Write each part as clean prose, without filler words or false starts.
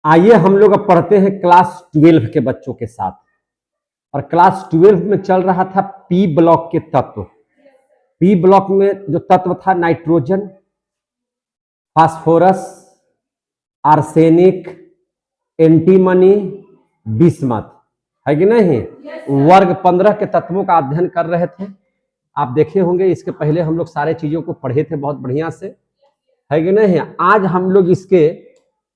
आइए हम लोग अब पढ़ते हैं क्लास 12 के बच्चों के साथ। और क्लास 12 में चल रहा था पी ब्लॉक के तत्व। पी ब्लॉक में जो तत्व था nitrogen, phosphorus, arsenic, antimony, bismuth, है कि नहीं। वर्ग 15 के तत्वों का अध्ययन कर रहे थे। आप देखे होंगे इसके पहले हम लोग सारे चीजों को पढ़े थे बहुत बढ़िया से, है कि नहीं। आज हम लोग इसके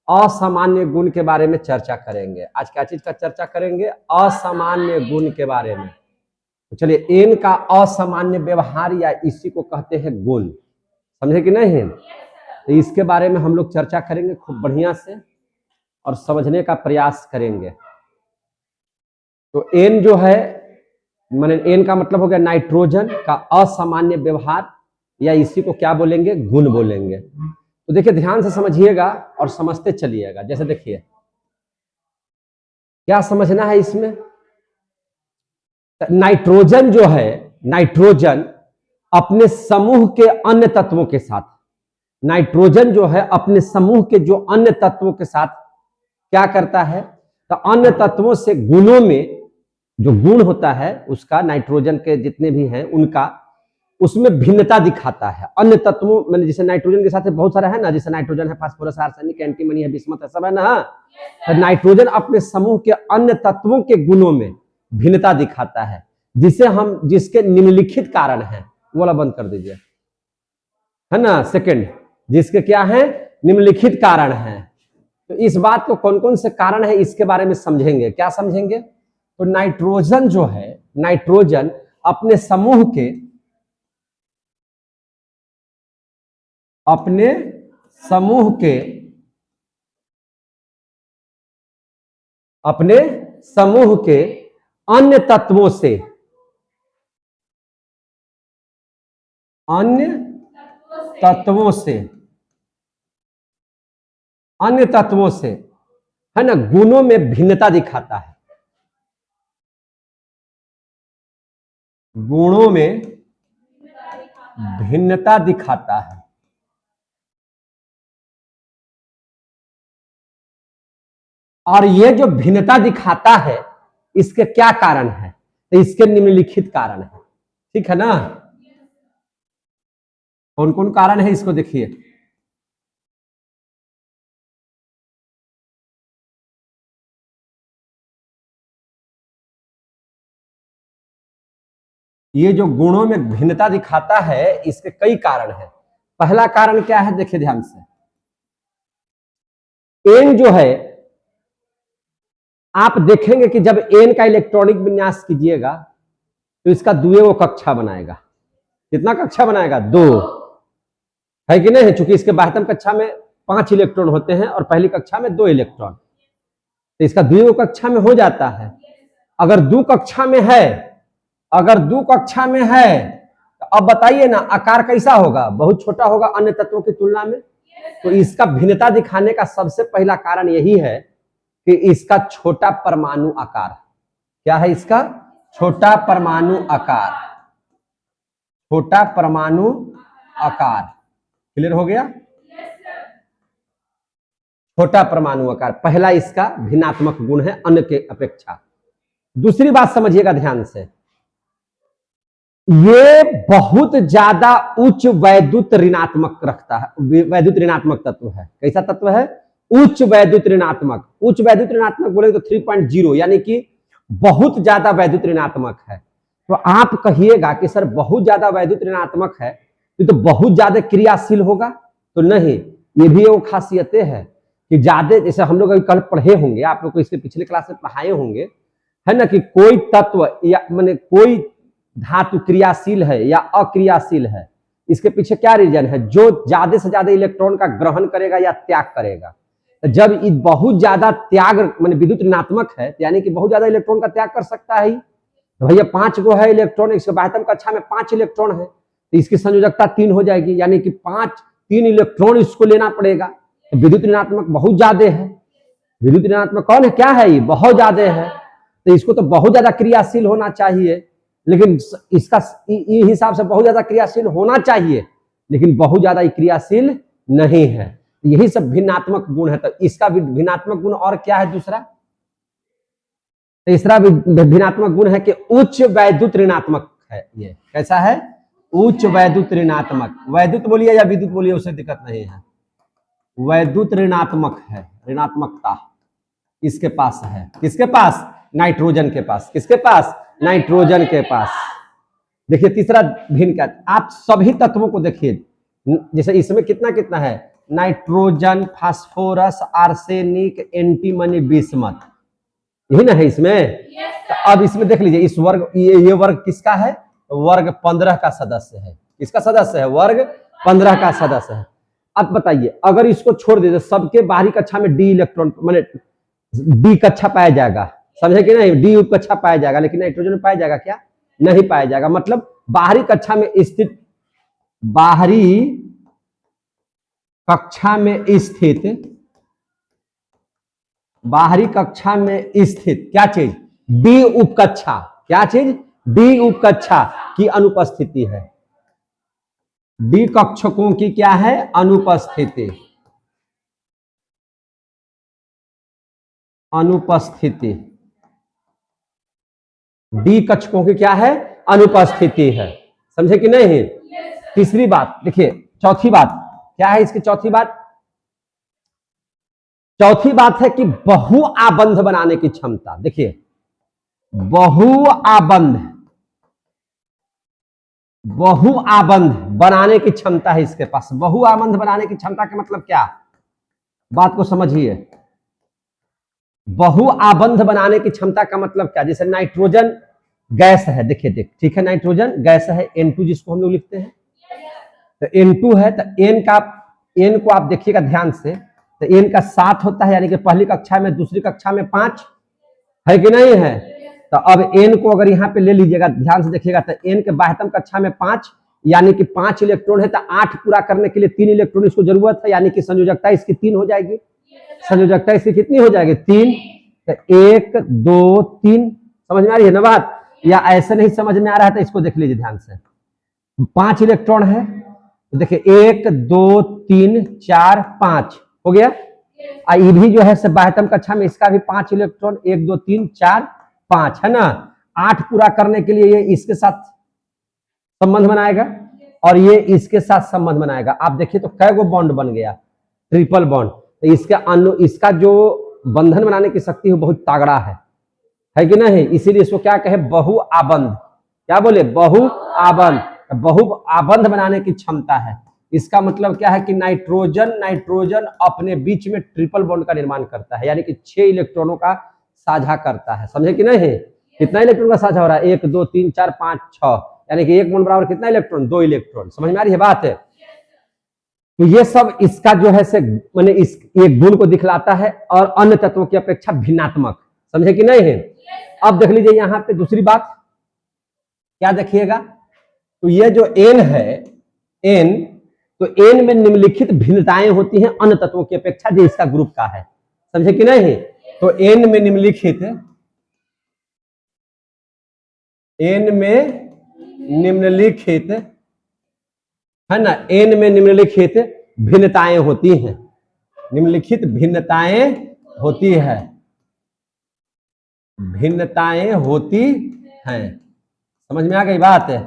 असामान्य गुण के बारे में चर्चा करेंगे। आज क्या चीज का चर्चा करेंगे? असामान्य गुण के बारे में। तो चलिए, एन का असामान्य व्यवहार या इसी को कहते हैं गुण, समझे कि नहीं। तो इसके बारे में हम लोग चर्चा करेंगे खूब बढ़िया से और समझने का प्रयास करेंगे। तो एन जो है, माने एन का मतलब हो गया नाइट्रोजन का असामान्य व्यवहार, या इसी को क्या बोलेंगे? गुण बोलेंगे। तो देखिए, ध्यान से समझिएगा और समझते चलिएगा। जैसे देखिए, क्या समझना है इसमें? नाइट्रोजन जो है, नाइट्रोजन अपने समूह के अन्य तत्वों के साथ, नाइट्रोजन जो है अपने समूह के जो अन्य तत्वों के साथ क्या करता है? तो अन्य तत्वों से गुणों में जो गुण होता है उसका, नाइट्रोजन के जितने भी हैं उनका, उसमें भिन्नता दिखाता है। अन्य तत्वों में जैसे नाइट्रोजन के साथ बहुत सारा है ना, जैसे नाइट्रोजन है, फास्फोरस, आर्सेनिक, एंटीमनी है, बिस्मथ है, सब है ना। तो नाइट्रोजन अपने समूह के अन्य तत्वों के गुणों में भिन्नता दिखाता है, जिसे हम, जिसके निम्नलिखित कारण है, वो वाला बंद कर दीजिए, है ना। सेकंड, जिसके क्या है? निम्नलिखित कारण है। तो इस बात को कौन कौन से कारण है इसके बारे में समझेंगे। क्या समझेंगे? तो नाइट्रोजन जो है, नाइट्रोजन अपने समूह के, अपने समूह के, अपने समूह के अन्य तत्वों से, अन्य तत्वों से, अन्य तत्वों से, है ना, गुणों में भिन्नता दिखाता है। गुणों में भिन्नता दिखाता है। और ये जो भिन्नता दिखाता है, इसके क्या कारण है? तो इसके निम्नलिखित कारण है, ठीक है ना। कौन कौन कारण है इसको देखिए। ये जो गुणों में भिन्नता दिखाता है, इसके कई कारण हैं। पहला कारण क्या है? देखिए ध्यान से, एन जो है, आप देखेंगे कि जब एन का इलेक्ट्रॉनिक विन्यास कीजिएगा तो इसका द्वितीय कक्षा बनाएगा। कितना कक्षा बनाएगा? 2, है कि नहीं। चूंकि इसके बाह्यतम कक्षा में 5 इलेक्ट्रॉन होते हैं और पहली कक्षा में 2 इलेक्ट्रॉन, तो इसका द्वितीय कक्षा में हो जाता है। अगर 2 कक्षा में है, अगर 2 कक्षा में है, तो अब बताइए ना, आकार कैसा होगा? बहुत छोटा होगा अन्य तत्वों की तुलना में। तो इसका भिन्नता दिखाने का सबसे पहला कारण यही है कि इसका छोटा परमाणु आकार। क्या है इसका? छोटा परमाणु आकार, छोटा परमाणु आकार। क्लियर हो गया? छोटा परमाणु आकार पहला इसका भिन्नात्मक गुण है अन्य के अपेक्षा। दूसरी बात समझिएगा ध्यान से, ये बहुत ज्यादा उच्च वैद्युत ऋणात्मक रखता है, वैद्युत ऋणात्मक तत्व है। कैसा तत्व है? उच्च वैद्युत ऋणात्मक। उच्च वैद्युत ऋणात्मक बोले तो 3.0, यानी कि बहुत ज्यादा वैद्युत ऋणात्मक है। तो आप कहिएगा कि सर बहुत ज्यादा वैद्युत ऋणात्मक है तो बहुत ज्यादा क्रियाशील होगा, तो नहीं। ये भी वो खासियतें है कि ज्यादा, जैसे हम लोग अभी कल पढ़े होंगे, आप लोग को इसके पिछले क्लास में पढ़ाए होंगे, है ना, कि कोई तत्व या माने कोई धातु क्रियाशील है या अक्रियाशील है, इसके पीछे क्या रीजन है? जो ज्यादा से ज्यादा इलेक्ट्रॉन का ग्रहण करेगा या त्याग करेगा। जब बहुत ज्यादा त्याग माने विद्युत ऋणात्मक है, यानी कि बहुत ज्यादा इलेक्ट्रॉन का त्याग कर सकता है। तो भैया 5 गो है इलेक्ट्रॉन, इसके बाह्यतम कक्षा में 5 इलेक्ट्रॉन है, तो इसकी संयोजकता 3 हो जाएगी, यानी कि 3 इलेक्ट्रॉन इसको लेना पड़ेगा। तो विद्युत ऋणात्मक बहुत ज्यादा है। विद्युत ऋणात्मक कौन है? क्या है? ये बहुत ज्यादा है। तो इसको तो बहुत ज्यादा क्रियाशील होना चाहिए, लेकिन इसका हिसाब से बहुत ज्यादा क्रियाशील होना चाहिए, लेकिन बहुत ज्यादा क्रियाशील नहीं है। यही सब भिन्नात्मक गुण है। तो इसका भी भिन्नात्मक गुण और क्या है दूसरा? तीसरा भिन्नात्मक गुण है कि उच्च वैद्युत ऋणात्मक है। ये कैसा है? उच्च वैद्युत ऋणात्मक। वैद्युत बोलिए या विद्युत बोलिए, उससे दिक्कत नहीं है। वैद्युत ऋणात्मक है, ऋणात्मकता इसके पास है। किसके पास? नाइट्रोजन के पास। किसके पास? नाइट्रोजन के पास। देखिए तीसरा भिन्न क्या, आप सभी तत्वों को देखिए, जैसे इसमें कितना कितना है, nitrogen, phosphorus, arsenic, antimony, bismuth, यही ना है इसमें। तो अब इसमें देख लीजिए, इस वर्ग, ये वर्ग किसका है? वर्ग 15 का सदस्य है। किसका सदस्य है? वर्ग 15 का सदस्य है। अब बताइए, अगर इसको छोड़ दे तो सबके बाहरी कक्षा में डी इलेक्ट्रॉन, माने डी कक्षा पाया जाएगा, समझे कि नहीं? डी उप कक्षा पाया जाएगा, लेकिन नाइट्रोजन में पाया जाएगा क्या? नहीं पाया जाएगा। मतलब बाहरी कक्षा में स्थित, बाहरी कक्षा में स्थित, बाहरी कक्षा में स्थित क्या चीज? डी उप कक्षा। क्या चीज? डी उप कक्षा की अनुपस्थिति है। डी कक्षकों की क्या है? अनुपस्थिति। अनुपस्थिति। डी कक्षकों की क्या है? अनुपस्थिति है। समझे कि नहीं? तीसरी बात देखिए, चौथी बात क्या है इसकी? चौथी बात है कि बहु आबंध बनाने की क्षमता। देखिए, बहु आबंध बनाने की क्षमता है इसके पास। बहु आबंध बनाने की क्षमता का मतलब क्या? बात को समझिए। बहु आबंध बनाने की क्षमता का मतलब क्या? जैसे नाइट्रोजन गैस है, देखिए ठीक है, नाइट्रोजन गैस है, N2 जिसको हम लोग लिखते हैं, तो N2 है, तो N को आप देखिएगा ध्यान से, तो N का 7 होता है, यानी कि पहली कक्षा में, दूसरी कक्षा में 5 है कि नहीं है? तो अब N को अगर यहाँ पे ले लीजिएगा, ध्यान से देखिएगा, तो N के बाह्यतम कक्षा में 5, यानी कि 5 इलेक्ट्रॉन है, तो 8 पूरा करने के लिए 3 इलेक्ट्रॉन इसको जरूरत है, यानी कि संयोजकता इसकी 3 हो जाएगी। संयोजकता इसकी कितनी हो जाएगी? 3। तो 1 2 3, समझ में आ रही है ना बात? या ऐसे नहीं समझ में आ रहा है तो इसको देख लीजिए ध्यान से। 5 इलेक्ट्रॉन है, तो देखिए 1 2 3 4 5 हो गया। ये भी जो है बाह्यतम कक्षा में, इसका भी 5 इलेक्ट्रॉन, 1 2 3 4 5 है ना। 8 पूरा करने के लिए ये इसके साथ संबंध बनाएगा और ये इसके साथ संबंध बनाएगा। आप देखिए तो कै गो बॉन्ड बन गया? Triple bond. तो इसका जो बंधन बनाने की शक्ति है बहुत तगड़ा है कि नहीं? इसीलिए इसको क्या कहे? बहु आबंध। क्या बोले? बहु आबंध। बहु आबंध बनाने की क्षमता है। इसका मतलब क्या है कि नाइट्रोजन अपने बीच में ट्रिपल बॉन्ड का निर्माण करता है, यानी कि 6 इलेक्ट्रॉनों का साझा करता है। समझे कि नहीं? कितना इलेक्ट्रॉन का साझा हो रहा है? 1 2 3 4 5 6, यानी कि 1 बॉन्ड बराबर कितना इलेक्ट्रॉन? 2 इलेक्ट्रॉन। समझ में आ रही है बात? है तो ये सब इसका जो है मैंने इस एक गुण को दिखलाता है, और अन्य तत्वों की अपेक्षा भिन्नात्मक। समझे कि नहीं है? अब देख लीजिए यहाँ पे दूसरी बात क्या देखिएगा, तो ये जो N है, N, तो N में निम्नलिखित भिन्नताएं होती हैं अन्य तत्वों की अपेक्षा जो इसका ग्रुप का है। समझे कि नहीं? तो N में निम्नलिखित है ना, N में निम्नलिखित भिन्नताएं होती हैं। निम्नलिखित भिन्नताएं होती है, भिन्नताएं होती हैं। समझ में आ गई बात? है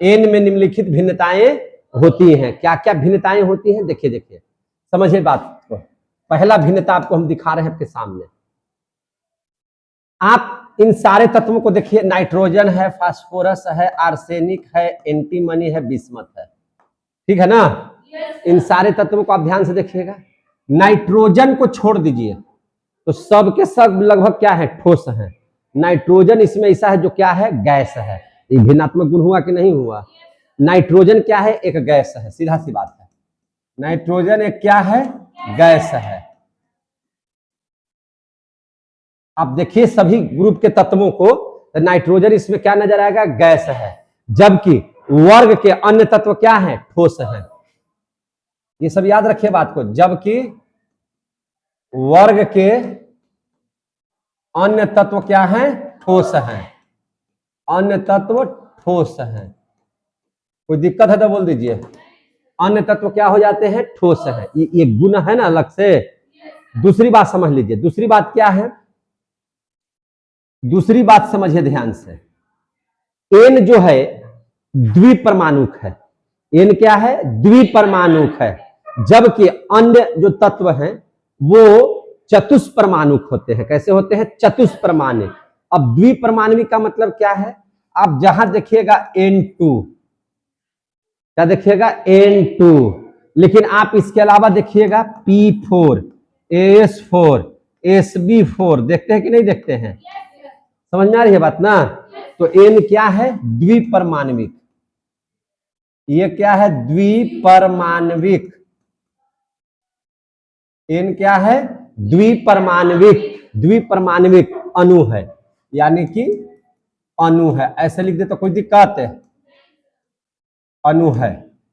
N में निम्नलिखित भिन्नताएं होती हैं। क्या क्या भिन्नताएं होती हैं? देखिए समझिए बात को। पहला भिन्नता आपको हम दिखा रहे हैं आपके सामने। आप इन सारे तत्वों को देखिए, नाइट्रोजन है, फास्फोरस है, आर्सेनिक है, एंटीमनी है, बिस्मथ है, ठीक है ना? इन सारे तत्वों को आप ध्यान से देखिएगा। नाइट्रोजन को छोड़ दीजिए तो सबके सब लगभग क्या है? ठोस है। नाइट्रोजन इसमें ऐसा है जो क्या है? गैस है। ये भिन्नात्मक गुण हुआ कि नहीं हुआ? नाइट्रोजन क्या है? एक गैस है, सीधा सी बात है। नाइट्रोजन एक क्या है? गैस है। आप देखिए सभी ग्रुप के तत्वों को, तो नाइट्रोजन इसमें क्या नजर आएगा? गैस है, जबकि वर्ग के अन्य तत्व क्या है? ठोस है। ये सब याद रखिए बात को। जबकि वर्ग के अन्य तत्व क्या है? ठोस है। अन्य तत्व ठोस है। कोई दिक्कत है तो बोल दीजिए। अन्य तत्व क्या हो जाते हैं, ठोस है। ये गुण है ना अलग से। दूसरी बात समझ लीजिए, दूसरी बात क्या है, दूसरी बात समझिए ध्यान से। एन जो है द्विपरमाणुक है। एन क्या है, द्विपरमाणुक है, जबकि अन्य जो तत्व हैं वो चतुष्परमाणुक होते हैं। कैसे होते हैं, चतुष्परमाणुक। अब द्विपरमाणुक का मतलब क्या है, आप जहां देखिएगा N2, क्या देखिएगा N2, लेकिन आप इसके अलावा देखिएगा P4, AS4, SB4, देखते हैं कि नहीं देखते हैं, समझ में आ रही है बात ना। तो N क्या है, द्विपरमाणुक। ये क्या है, द्विपरमाणुक। N क्या है, द्विपरमाणुक। द्विपरमाणुक अणु है, यानी कि अणु है, ऐसे लिख दे तो कोई दिक्कत है, अणु है।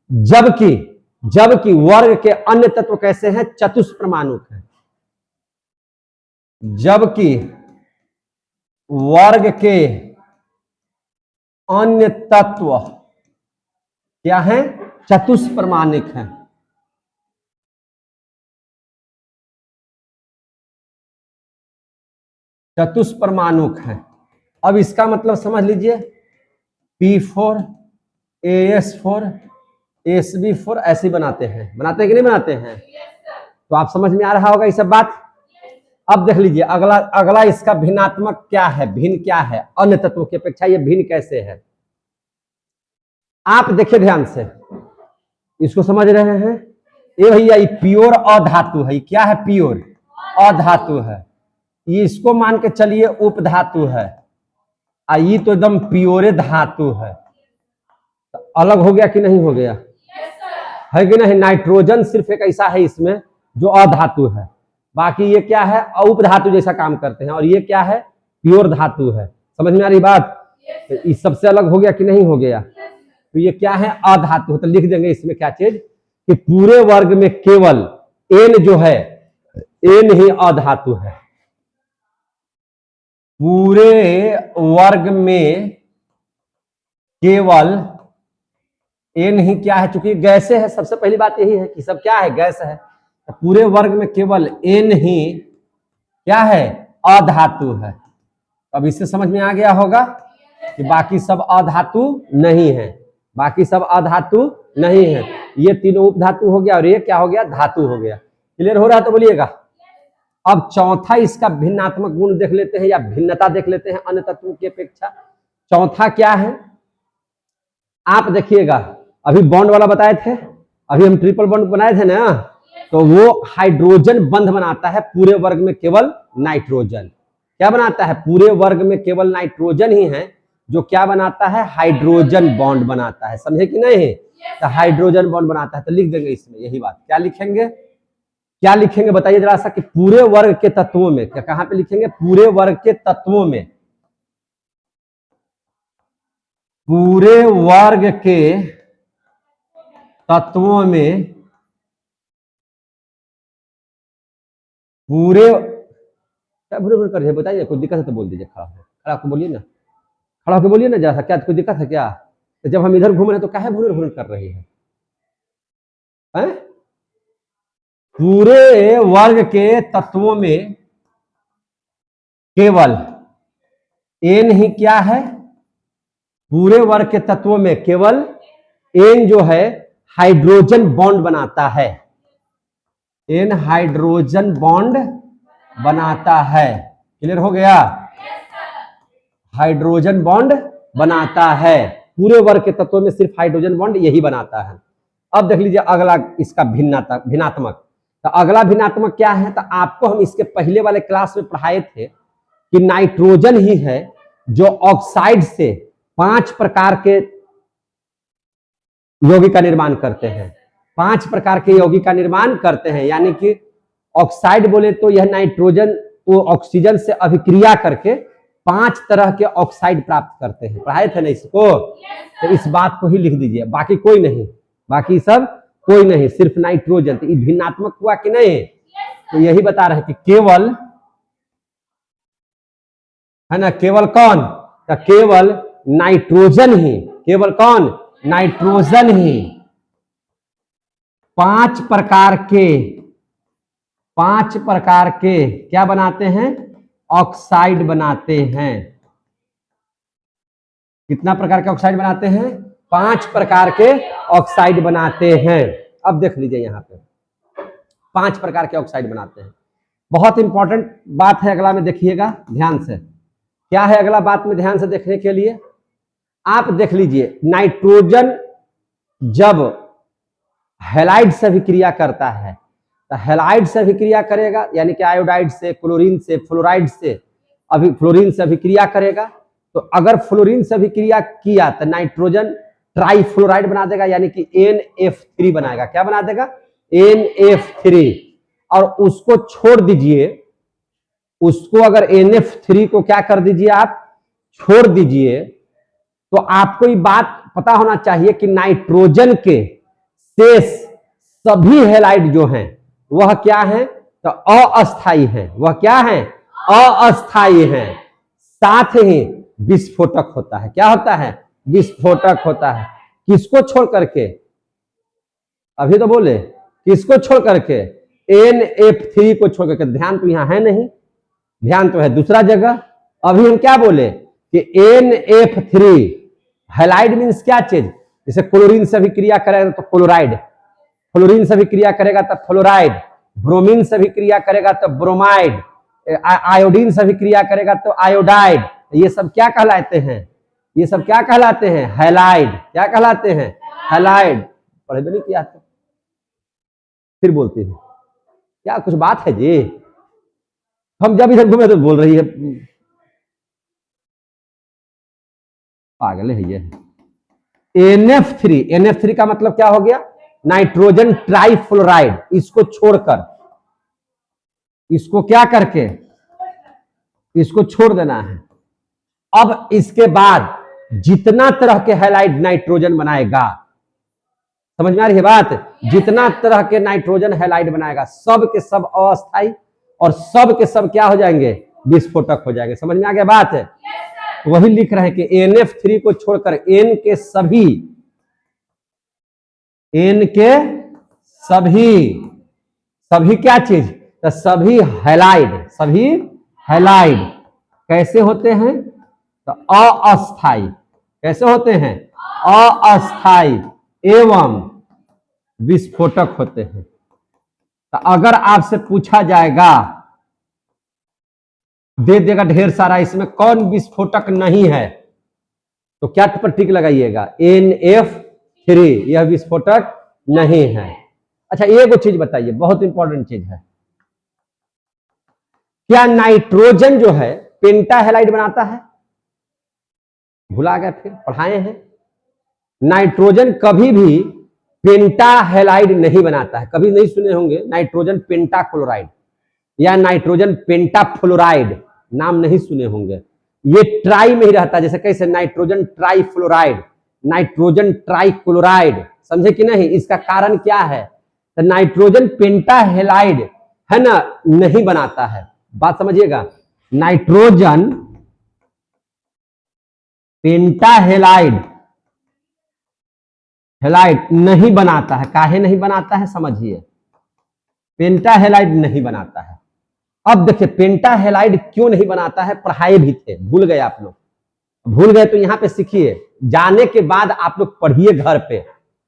जबकि जबकि वर्ग के अन्य तत्व कैसे हैं, चतुष्परमाणुक है। जबकि वर्ग के अन्य तत्व क्या है, चतुष्परमाणुक है। चतुष्परमाणुक है। अब इसका मतलब समझ लीजिए, P4, AS4, SB4 ऐसे बनाते हैं, बनाते हैं कि नहीं बनाते हैं। तो आप समझ में आ रहा होगा ये सब बात। अब देख लीजिए अगला अगला इसका भिन्नात्मक क्या है, भिन्न क्या है, अन्य तत्वों की अपेक्षा ये भिन्न कैसे है। आप देखिए ध्यान से, इसको समझ रहे हैं। ये भैया ये प्योर अधातु है। क्या है, प्योर अधातु है। ये इसको मान के चलिए उपधातु है, ये तो एकदम प्योरे धातु है। तो अलग हो गया कि नहीं हो गया, है कि नहीं। नाइट्रोजन सिर्फ एक ऐसा है इसमें जो अधातु है, बाकी ये क्या है, उपधातु जैसा काम करते हैं, और ये क्या है, प्योर धातु है। समझ में आ रही बात। तो इस सबसे अलग हो गया कि नहीं हो गया। तो ये क्या है, अधातु। तो लिख देंगे इसमें क्या चीज, कि पूरे वर्ग में केवल एन जो है, एन ही अधातु है। पूरे वर्ग में केवल एन ही क्या है, चूंकि गैसे है, सबसे पहली बात यही है कि सब क्या है, गैस है। तो पूरे वर्ग में केवल एन ही क्या है, अधातु है। अब इससे समझ में आ गया होगा कि बाकी सब अधातु नहीं है, बाकी सब अधातु नहीं है। ये तीनों उपधातु हो गया और ये क्या हो गया, धातु हो गया। क्लियर हो रहा है तो बोलिएगा। अब चौथा इसका भिन्नात्मक गुण देख लेते हैं, या भिन्नता देख लेते हैं अन्य तत्वों की अपेक्षा। चौथा क्या है, आप देखिएगा, अभी बॉन्ड वाला बताए थे, अभी हम ट्रिपल बॉन्ड बनाए थे ना, तो वो हाइड्रोजन बंध बनाता है पूरे वर्ग में केवल नाइट्रोजन। क्या बनाता है, पूरे वर्ग में केवल नाइट्रोजन ही है जो क्या बनाता है, हाइड्रोजन बॉन्ड बनाता है। समझे कि नहीं। तो हाइड्रोजन बॉन्ड बनाता है, तो लिख देंगे इसमें यही बात। क्या लिखेंगे, क्या लिखेंगे बताइए जरा सा, कि पूरे वर्ग के तत्वों में, क्या कहां पे लिखेंगे, पूरे वर्ग के तत्वों में, पूरे वर्ग के तत्वों में, पूरे क्या भूरे भूरे कर रहे हैं बताइए, कोई दिक्कत है तो बोल दीजिए, खड़ा होकर बोलिए ना, खड़ा होकर बोलिए ना जरा, क्या कोई दिक्कत है क्या। तो जब हम इधर घूम रहे हैं तो क्या है, भूरे भूरे कर रही है। पूरे वर्ग के तत्वों में केवल एन ही क्या है, पूरे वर्ग के तत्वों में केवल एन जो है हाइड्रोजन बॉन्ड बनाता है। एन हाइड्रोजन बॉन्ड बनाता है। क्लियर हो गया, हाइड्रोजन बॉन्ड बनाता है। पूरे वर्ग के तत्वों में सिर्फ हाइड्रोजन बॉन्ड यही बनाता है। अब देख लीजिए अगला इसका भिन्नात्मक। तो अगला भिन्नात्मक क्या है, तो आपको हम इसके पहले वाले क्लास में पढ़ाए थे कि नाइट्रोजन ही है जो ऑक्साइड से 5 प्रकार के यौगिक का निर्माण करते हैं। 5 प्रकार के यौगिक का निर्माण करते हैं, यानी कि ऑक्साइड बोले तो यह नाइट्रोजन वो ऑक्सीजन से अभिक्रिया करके 5 तरह के ऑक्साइड प्राप्त करते हैं। पढ़ाए थे ना इसको। तो इस बात को ही लिख दीजिए, बाकी कोई नहीं, बाकी सब कोई नहीं, सिर्फ नाइट्रोजन। तो ये भिन्नात्मक हुआ कि नहीं। तो यही बता रहे कि केवल है ना, केवल कौन, तो केवल नाइट्रोजन ही, केवल कौन, नाइट्रोजन ही पांच प्रकार के क्या बनाते हैं, ऑक्साइड बनाते हैं। कितना प्रकार के ऑक्साइड बनाते हैं, 5 प्रकार के ऑक्साइड बनाते हैं। अब देख लीजिए यहां पे 5 प्रकार के ऑक्साइड बनाते हैं। बहुत इंपॉर्टेंट बात है अगला में, देखिएगा ध्यान से। क्या है अगला बात में ध्यान से देखने के लिए, आप देख लीजिए नाइट्रोजन जब हैलाइड से अभिक्रिया करता है तो हैलाइड से अभिक्रिया करेगा, यानी कि आयोडाइड से, क्लोरीन से, फ्लोराइड से, फ्लोरीन से अभिक्रिया करेगा। तो अगर फ्लोरीन से अभिक्रिया किया तो नाइट्रोजन ट्राइफ्लोराइड बना देगा, यानी कि NF3 बनाएगा। क्या बना देगा, NF3। और उसको छोड़ दीजिए, उसको अगर NF3 को क्या कर दीजिए आप, छोड़ दीजिए, तो आपको ये बात पता होना चाहिए कि नाइट्रोजन के शेष सभी हैलाइड जो हैं वह क्या है, तो अस्थाई है। वह क्या है, अस्थाई है। साथ ही विस्फोटक होता है। क्या होता है, विस्फोटक होता है। किसको छोड़ करके, अभी तो बोले किसको छोड़ करके, NF3 को छोड़ करके। ध्यान तो यहां है नहीं, ध्यान तो है दूसरा जगह। अभी हम क्या बोले कि NF3 हैलाइड मीन्स क्या चीज, जैसे क्लोरीन से भी क्रिया करेगा तो क्लोराइड, फ्लोरीन से भी क्रिया करेगा तो फ्लोराइड, ब्रोमीन से भी क्रिया करेगा तो ब्रोमाइड, आयोडीन से भी क्रिया करेगा तो आयोडाइड। ये सब क्या कहलाते हैं, ये सब क्या कहलाते हैं, हैलाइड। क्या कहलाते हैं, हैलाइड। पढ़े भी नहीं किया तो फिर बोलते हैं क्या कुछ बात है जी, हम जब इधर घूमे तो बोल रही है, पागल है ये। NF3 का मतलब क्या हो गया, नाइट्रोजन ट्राइफ्लोराइड। इसको छोड़कर, इसको क्या करके, इसको छोड़ देना है। अब इसके बाद जितना तरह के हैलाइड नाइट्रोजन बनाएगा, समझ में आ रही है बात, जितना तरह के नाइट्रोजन हैलाइड बनाएगा सब के सब अस्थाई और सब के सब क्या हो जाएंगे, विस्फोटक हो जाएंगे। समझ में आ गया बात है। तो वही लिख रहे हैं कि NF3 को छोड़कर N के सभी क्या चीज, तो सभी हैलाइड कैसे होते हैं, तो अस्थाई। कैसे होते हैं, अस्थाई एवं विस्फोटक होते हैं। तो अगर आपसे पूछा जाएगा, दे देगा ढेर सारा, इसमें कौन विस्फोटक नहीं है, तो क्या पर टिक लगाइएगा, NF3 यह विस्फोटक नहीं है। अच्छा एक चीज बताइए, बहुत इंपॉर्टेंट चीज है, क्या नाइट्रोजन जो है पेंटा हैलाइड बनाता है, भुला गए, फिर पढ़ाए हैं। नाइट्रोजन कभी भी पेंटा हैलाइड नहीं बनाता है, कभी नहीं सुने होंगे नाइट्रोजन पेंटा क्लोराइड या नाइट्रोजन पेंटाफ्लोराइड, नाम नहीं सुने होंगे। ये ट्राई में ही रहता है, जैसे कैसे नाइट्रोजन ट्राइफ्लोराइड, नाइट्रोजन ट्राइक्लोराइड, समझे कि नहीं। इसका कारण क्या है, तो नाइट्रोजन पेंटाहेलाइड है ना, नहीं बनाता है। बात समझिएगा, नाइट्रोजन पेंटाहेलाइड नहीं बनाता है। काहे नहीं बनाता है, समझिए, पेंटाहेलाइड नहीं बनाता है। अब देखिए पेंटाहेलाइड क्यों नहीं बनाता है, पढ़ाए भी थे, भूल गए आप लोग, भूल गए तो यहां पे सीखिए, जाने के बाद आप लोग पढ़िए घर पे।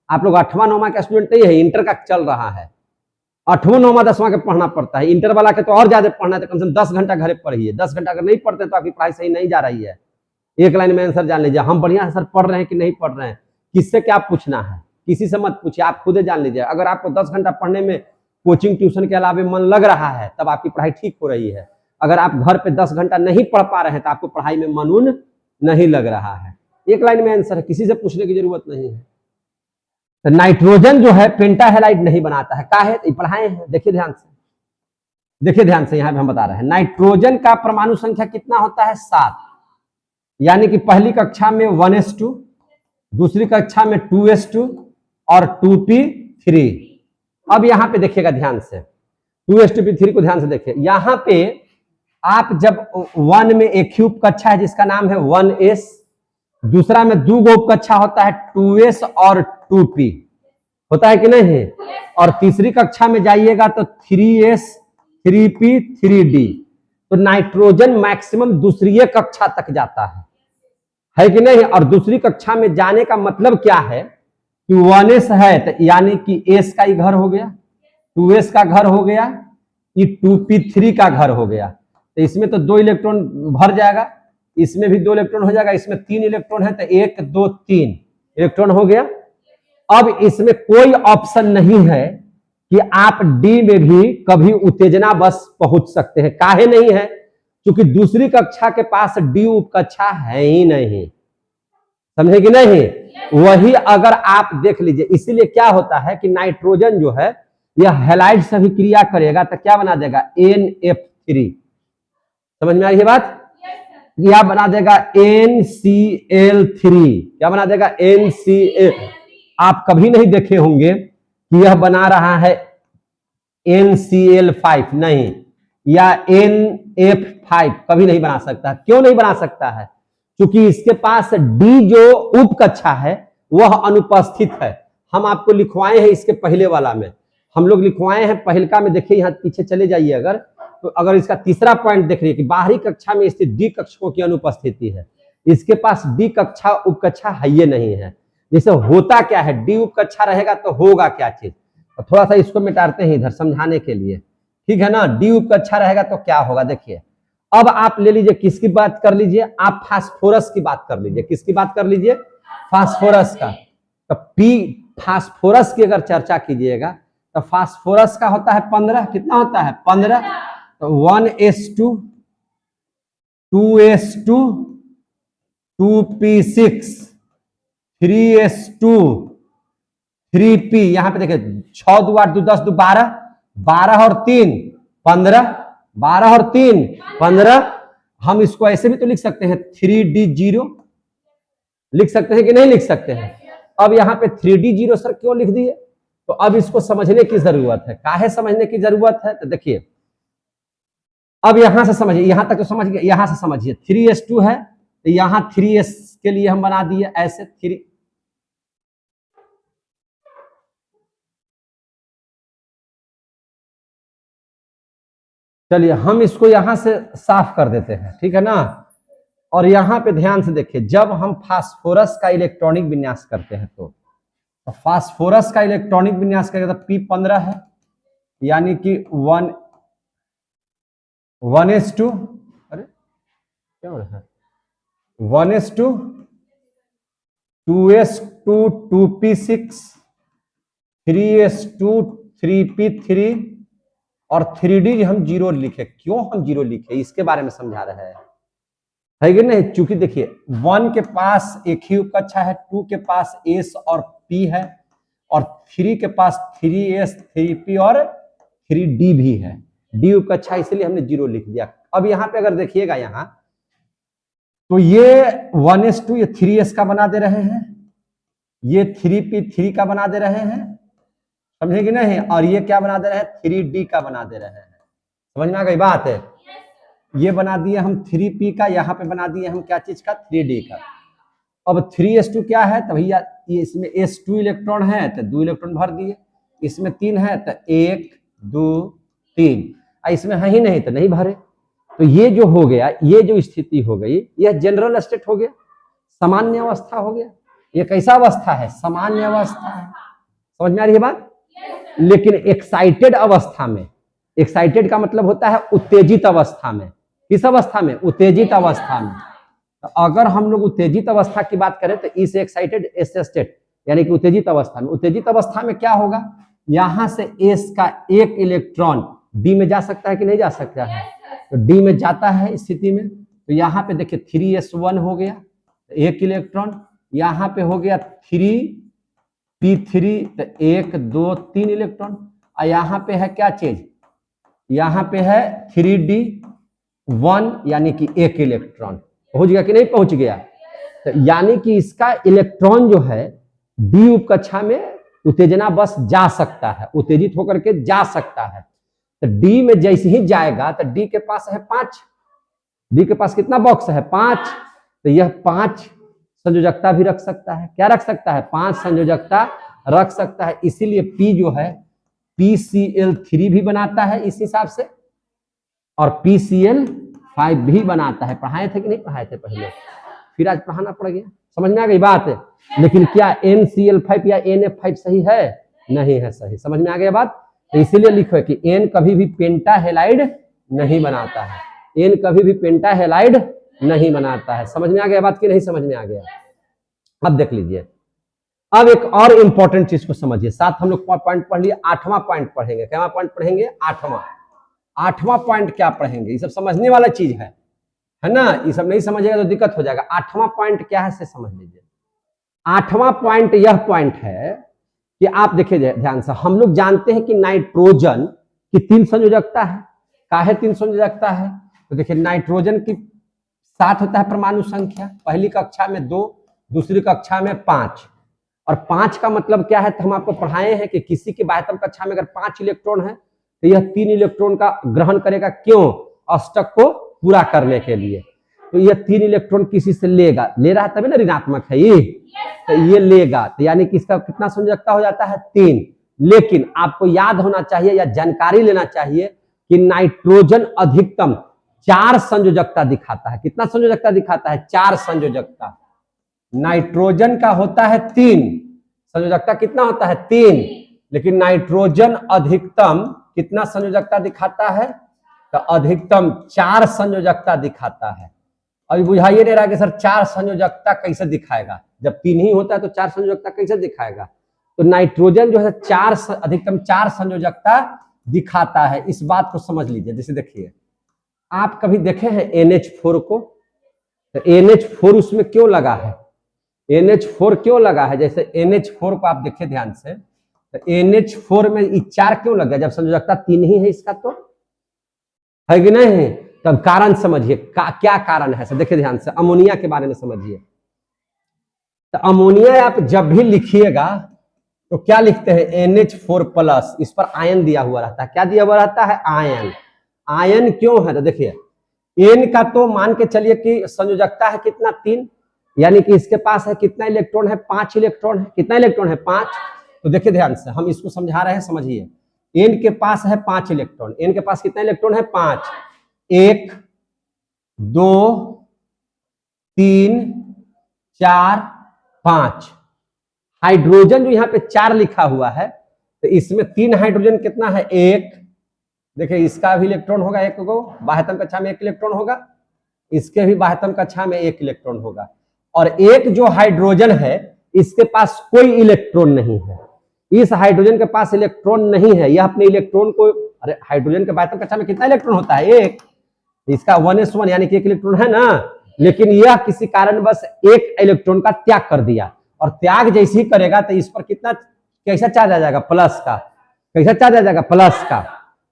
आप लोग 8वां 9वां का स्टूडेंट नहीं है, इंटर का चल रहा है, 8वां 9वां 10वां के पढ़ना पड़ता है, इंटर वाला के तो और ज्यादा पढ़ना है, तो कम से कम 10 घंटा घर पढ़िए। 10 घंटा अगर नहीं पढ़ते तो आपकी पढ़ाई सही नहीं जा रही है। एक लाइन में आंसर जान लीजिए, हम बढ़िया सर पढ़ रहे हैं कि नहीं पढ़ रहे हैं, किससे क्या पूछना है, किसी से मत पूछिए, आप खुद जान लीजिए। अगर आपको 10 घंटा पढ़ने में कोचिंग ट्यूशन के अलावा मन लग रहा है तब आपकी पढ़ाई ठीक हो रही है। अगर आप घर पे 10 घंटा नहीं पढ़ पा रहे हैं तो आपको पढ़ाई में मन नहीं लग रहा है। एक लाइन में आंसर है, किसी से पूछने की जरूरत नहीं है। तो नाइट्रोजन जो है पेंटाहेलाइड नहीं बनाता है, काहे, तो पढ़ाए हैं, देखिए ध्यान से, देखिए ध्यान से, यहां पे हम बता रहे हैं नाइट्रोजन का परमाणु संख्या कितना होता है, 7, यानी कि पहली कक्षा में 1s2, दूसरी कक्षा में 2s2 और 2p3। अब यहां पे देखिएगा ध्यान से, 2s2p3 को ध्यान से देखिए। यहां पे आप जब 1 में एक क्यूब कक्षा है जिसका नाम है 1s, दूसरा में 2 गो कक्षा होता है 2s और 2p होता है कि नहीं। और तीसरी कक्षा में जाइएगा तो 3s 3p 3d, तो नाइट्रोजन मैक्सिमम दूसरी कक्षा तक जाता है कि नहीं। और दूसरी कक्षा में जाने का मतलब क्या है कि 1s है तो यानी कि s का ही घर हो गया, 2s का घर हो गया, ये 2p3 का घर हो गया। तो इसमें तो 2 इलेक्ट्रॉन भर जाएगा, इसमें भी 2 इलेक्ट्रॉन हो जाएगा, इसमें 3 इलेक्ट्रॉन है तो 1 2 3 इलेक्ट्रॉन हो गया। अब इसमें कोई ऑप्शन नहीं है कि आप डी में भी कभी उत्तेजना बस पहुंच सकते हैं। काहे नहीं है? क्योंकि दूसरी कक्षा के पास डी उप कक्षा है ही नहीं, समझे कि नहीं। वही अगर आप देख लीजिए, इसीलिए क्या होता है कि नाइट्रोजन जो है यह हैलाइड से भी क्रिया करेगा तो क्या बना देगा NF3, समझ में आ रही है बात। यह बना देगा NCl3, क्या बना देगा NCl। आप कभी नहीं देखे होंगे कि यह बना रहा है NCl5, नहीं, या NF5 कभी नहीं बना सकता। क्यों नहीं बना सकता है? क्योंकि इसके पास डी जो उप कक्षा है वह अनुपस्थित है। हम आपको लिखवाए हैं इसके पहले वाला में, हम लोग लिखवाए हैं पहलका में, देखिए यहाँ पीछे चले जाइए अगर, तो अगर इसका तीसरा पॉइंट देख रही कि बाहरी कक्षा में स्थित डी कक्षकों की अनुपस्थिति है, इसके पास डी कक्षा उप कक्षा है ये नहीं है। जैसे होता क्या है, डी उप कक्षा रहेगा तो होगा क्या चीज, तो थोड़ा सा इसको मिटाते हैं इधर समझाने के लिए, ठीक है ना। डी उप कक्षा रहेगा तो क्या होगा, देखिए अब आप ले लीजिए, किसकी बात कर लीजिए आप, फास्फोरस की बात कर लीजिए। किसकी बात कर लीजिए? फास्फोरस का। तो पी फास्फोरस की अगर चर्चा कीजिएगा तो फास्फोरस का होता है 15, कितना होता है 15, तो 1s2 2s2 2p6 3s2 3p, यहां पे देखिए 6 2 8 2 10 2 12, 12 और 3 15, 12 और 3 15। हम इसको ऐसे भी तो लिख सकते हैं 3d0, लिख सकते हैं कि नहीं लिख सकते हैं। अब यहाँ पे 3d0 सर क्यों लिख दिए, तो अब इसको समझने की जरूरत है। काहे समझने की जरूरत है, तो देखिए अब यहां से समझिए, यहां तक तो समझ गए, यहां से समझिए 3s2 है तो यहां 3s के लिए हम बना दिए ऐसे 3, चलिए हम इसको यहां से साफ कर देते हैं, ठीक है ना। और यहां पे ध्यान से देखिए, जब हम फास्फोरस का इलेक्ट्रॉनिक विन्यास करते हैं तो फास्फोरस का इलेक्ट्रॉनिक विन्यास करेगा तो P15 है, यानी कि 1s2, अरे क्या हो रहा है, 1s2 2s2 2p6 3s2 3p3 और 3d हम 0 लिखे। क्यों हम 0 लिखे, इसके बारे में समझा रहे हैं, है कि नहीं। चूंकि देखिए 1 के पास एक ही उपकक्षा है, 2 के पास s और p है, और 3 के पास 3s 3p और 3d भी है, d उपकक्षा, इसलिए हमने 0 लिख दिया। अब यहाँ पे अगर देखिएगा यहाँ, तो ये 1s2 ये 3s का बना दे रहे हैं, ये 3p3 का बना दे रहे हैं, समझे कि नहीं, और ये क्या बना दे रहे हैं 3d का बना दे रहे हैं। समझ में आ गई बात है। ये बना दिए हम 3p का, यहाँ पे बना दिए हम क्या चीज का 3d का। अब 3s2 क्या है, तो भैया ये इसमें s2 इलेक्ट्रॉन है तो 2 इलेक्ट्रॉन भर दिए, इसमें 3 है तो 1 2 3, इसमें है ही नहीं तो नहीं भरे। तो ये जो हो गया, ये जो स्थिति हो गई, यह जनरल स्टेट हो गया, सामान्य अवस्था हो गया। ये कैसा अवस्था है, सामान्य अवस्था है, समझ में आ रही है बात। लेकिन एक्साइटेड अवस्था में, एक्साइटेड का मतलब होता है उत्तेजित अवस्था में, किस अवस्था में, उत्तेजित अवस्था में। तो अगर हम लोग उत्तेजित अवस्था की बात करें तो इस एक्साइटेड एस स्टेट, यानी कि उत्तेजित अवस्था में, उत्तेजित अवस्था में क्या होगा, यहां से एस का एक इलेक्ट्रॉन डी में जा सकता है कि नहीं जा सकता है, तो डी में जाता है स्थिति में। तो यहाँ पे देखिए 3s1 हो गया, एक इलेक्ट्रॉन, यहाँ पे हो गया 3p3 तो 1 2 3 इलेक्ट्रॉन, और यहाँ पे है क्या चीज, यहाँ पे है 3d1 यानी कि एक इलेक्ट्रॉन, पहुंच गया कि नहीं पहुंच गया। तो यानी कि इसका इलेक्ट्रॉन जो है डी उप कक्षा में उत्तेजना बस जा सकता है, उत्तेजित होकर के जा सकता है। तो डी में जैसे ही जाएगा तो डी के पास है 5, डी के पास कितना बॉक्स है 5, तो यह 5 संयोजकता भी रख सकता है, क्या रख सकता है 5 संयोजकता रख सकता है। इसीलिए P जो है PCl3 भी बनाता है इस हिसाब से, और PCl5 भी बनाता है। पढ़ाए थे कि नहीं पढ़ाए थे पहले? फिर आज पढ़ाना पड़ गया। समझ में आ गई बात है? लेकिन क्या NCl5 या NF5 सही है? नहीं है सही। समझ में आ गया बात? तो इसीलिए लिखो कि N कभी भी पेंटाहेलाइड नहीं बनाता है। N कभी भी पेंटाहेलाइड नहीं बनाता है। समझ में आ गया बात कि नहीं समझ में आ गया? अब देख लीजिए, अब एक और इंपॉर्टेंट चीज को समझिए। साथ हम लोग पॉइंट पढ़ लिए, 8वां पॉइंट पढ़ेंगे। क्या पॉइंट पढ़ेंगे? 8वां पॉइंट क्या पढ़ेंगे? ये सब समझने वाला चीज है ना? ये सब नहीं समझेगा तो दिक्कत हो जाएगा। 8वां पॉइंट क्या है से समझ लीजिए। 8वां पॉइंट यह पॉइंट है कि आप देखिए ध्यान से, हम लोग जानते हैं कि नाइट्रोजन की 3 संयोजकता है। काहे 3 संयोजकता है? तो देखिए, नाइट्रोजन की 7 होता है परमाणु संख्या, पहली कक्षा में 2, दूसरी कक्षा में 5। और 5 का मतलब क्या है? तो हम आपको पढ़ाए हैं कि किसी की बाह्यतम कक्षा में अगर 5 इलेक्ट्रॉन है तो यह 3 इलेक्ट्रॉन का ग्रहण करेगा। क्यों? अष्टक को पूरा करने के लिए। तो यह 3 इलेक्ट्रॉन किसी से लेगा, ले रहा है तभी ना ऋणात्मक है ये, तो ये लेगा। तो यानी कि इसका कितना संयोजकता हो जाता है? 3। लेकिन आपको याद होना चाहिए या जानकारी लेना चाहिए कि नाइट्रोजन अधिकतम 4 संयोजकता दिखाता है। कितना संयोजकता दिखाता है? 4 संयोजकता। नाइट्रोजन का होता है 3 संयोजकता। कितना होता है? 3। लेकिन नाइट्रोजन अधिकतम कितना संयोजकता दिखाता है? तो अधिकतम 4 संयोजकता दिखाता है। अभी बुझाइए नहीं रहा कि सर 4 संयोजकता कैसे दिखाएगा? जब 3 ही होता है तो 4 संयोजकता कैसे दिखाएगा? तो नाइट्रोजन जो है अधिकतम 4 संयोजकता दिखाता है। इस बात को समझ लीजिए। जैसे देखिए, आप कभी देखे हैं NH4 को? तो NH4 उसमें क्यों लगा है? NH4 क्यों लगा है? जैसे NH4 को आप देखें ध्यान से, तो NH4 में 4 क्यों लगा? जब संयोजकता 3 ही है इसका, तो है कि नहीं? तब कारण समझिए, क्या कारण है? देखिए ध्यान से, अमोनिया के बारे में समझिए। तो अमोनिया आप जब भी लिखिएगा तो क्या लिखते हैं? NH4+। इस पर आयन दिया हुआ रहता है। क्या दिया हुआ रहता है? आयन। आयन क्यों है? तो देखिए, N का तो मान के चलिए कि संयोजकता है कितना? 3। यानी कि इसके पास है कितना इलेक्ट्रॉन है? 5 इलेक्ट्रॉन है। कितना इलेक्ट्रॉन है? 5। तो देखिए ध्यान से, हम इसको समझा रहे हैं, समझिए। N के पास है 5 इलेक्ट्रॉन। N के पास कितना इलेक्ट्रॉन है? 5। 1 2 3 4 5। हाइड्रोजन जो यहाँ पे 4 लिखा हुआ है, तो इसमें 3 हाइड्रोजन कितना है? 1। देखिए, इसका भी इलेक्ट्रॉन होगा 1 को, बाह्यतम कक्षा में 1 इलेक्ट्रॉन होगा, इसके भी बाह्यतम कक्षा में 1 इलेक्ट्रॉन होगा। और एक जो हाइड्रोजन है इसके पास कोई इलेक्ट्रॉन नहीं है। इस हाइड्रोजन के पास इलेक्ट्रॉन नहीं है। यह अपने इलेक्ट्रॉन को, अरे हाइड्रोजन के बाह्यतम कक्षा में कितना इलेक्ट्रॉन होता है? 1। इसका 1s1 यानी कि 1 इलेक्ट्रॉन है ना। लेकिन यह किसी कारणवश 1 इलेक्ट्रॉन का त्याग कर दिया, और त्याग जैसे ही करेगा तो इस पर कितना, कैसा चार्ज आ जाएगा? प्लस का। कैसा चार्ज आ जाएगा? प्लस का।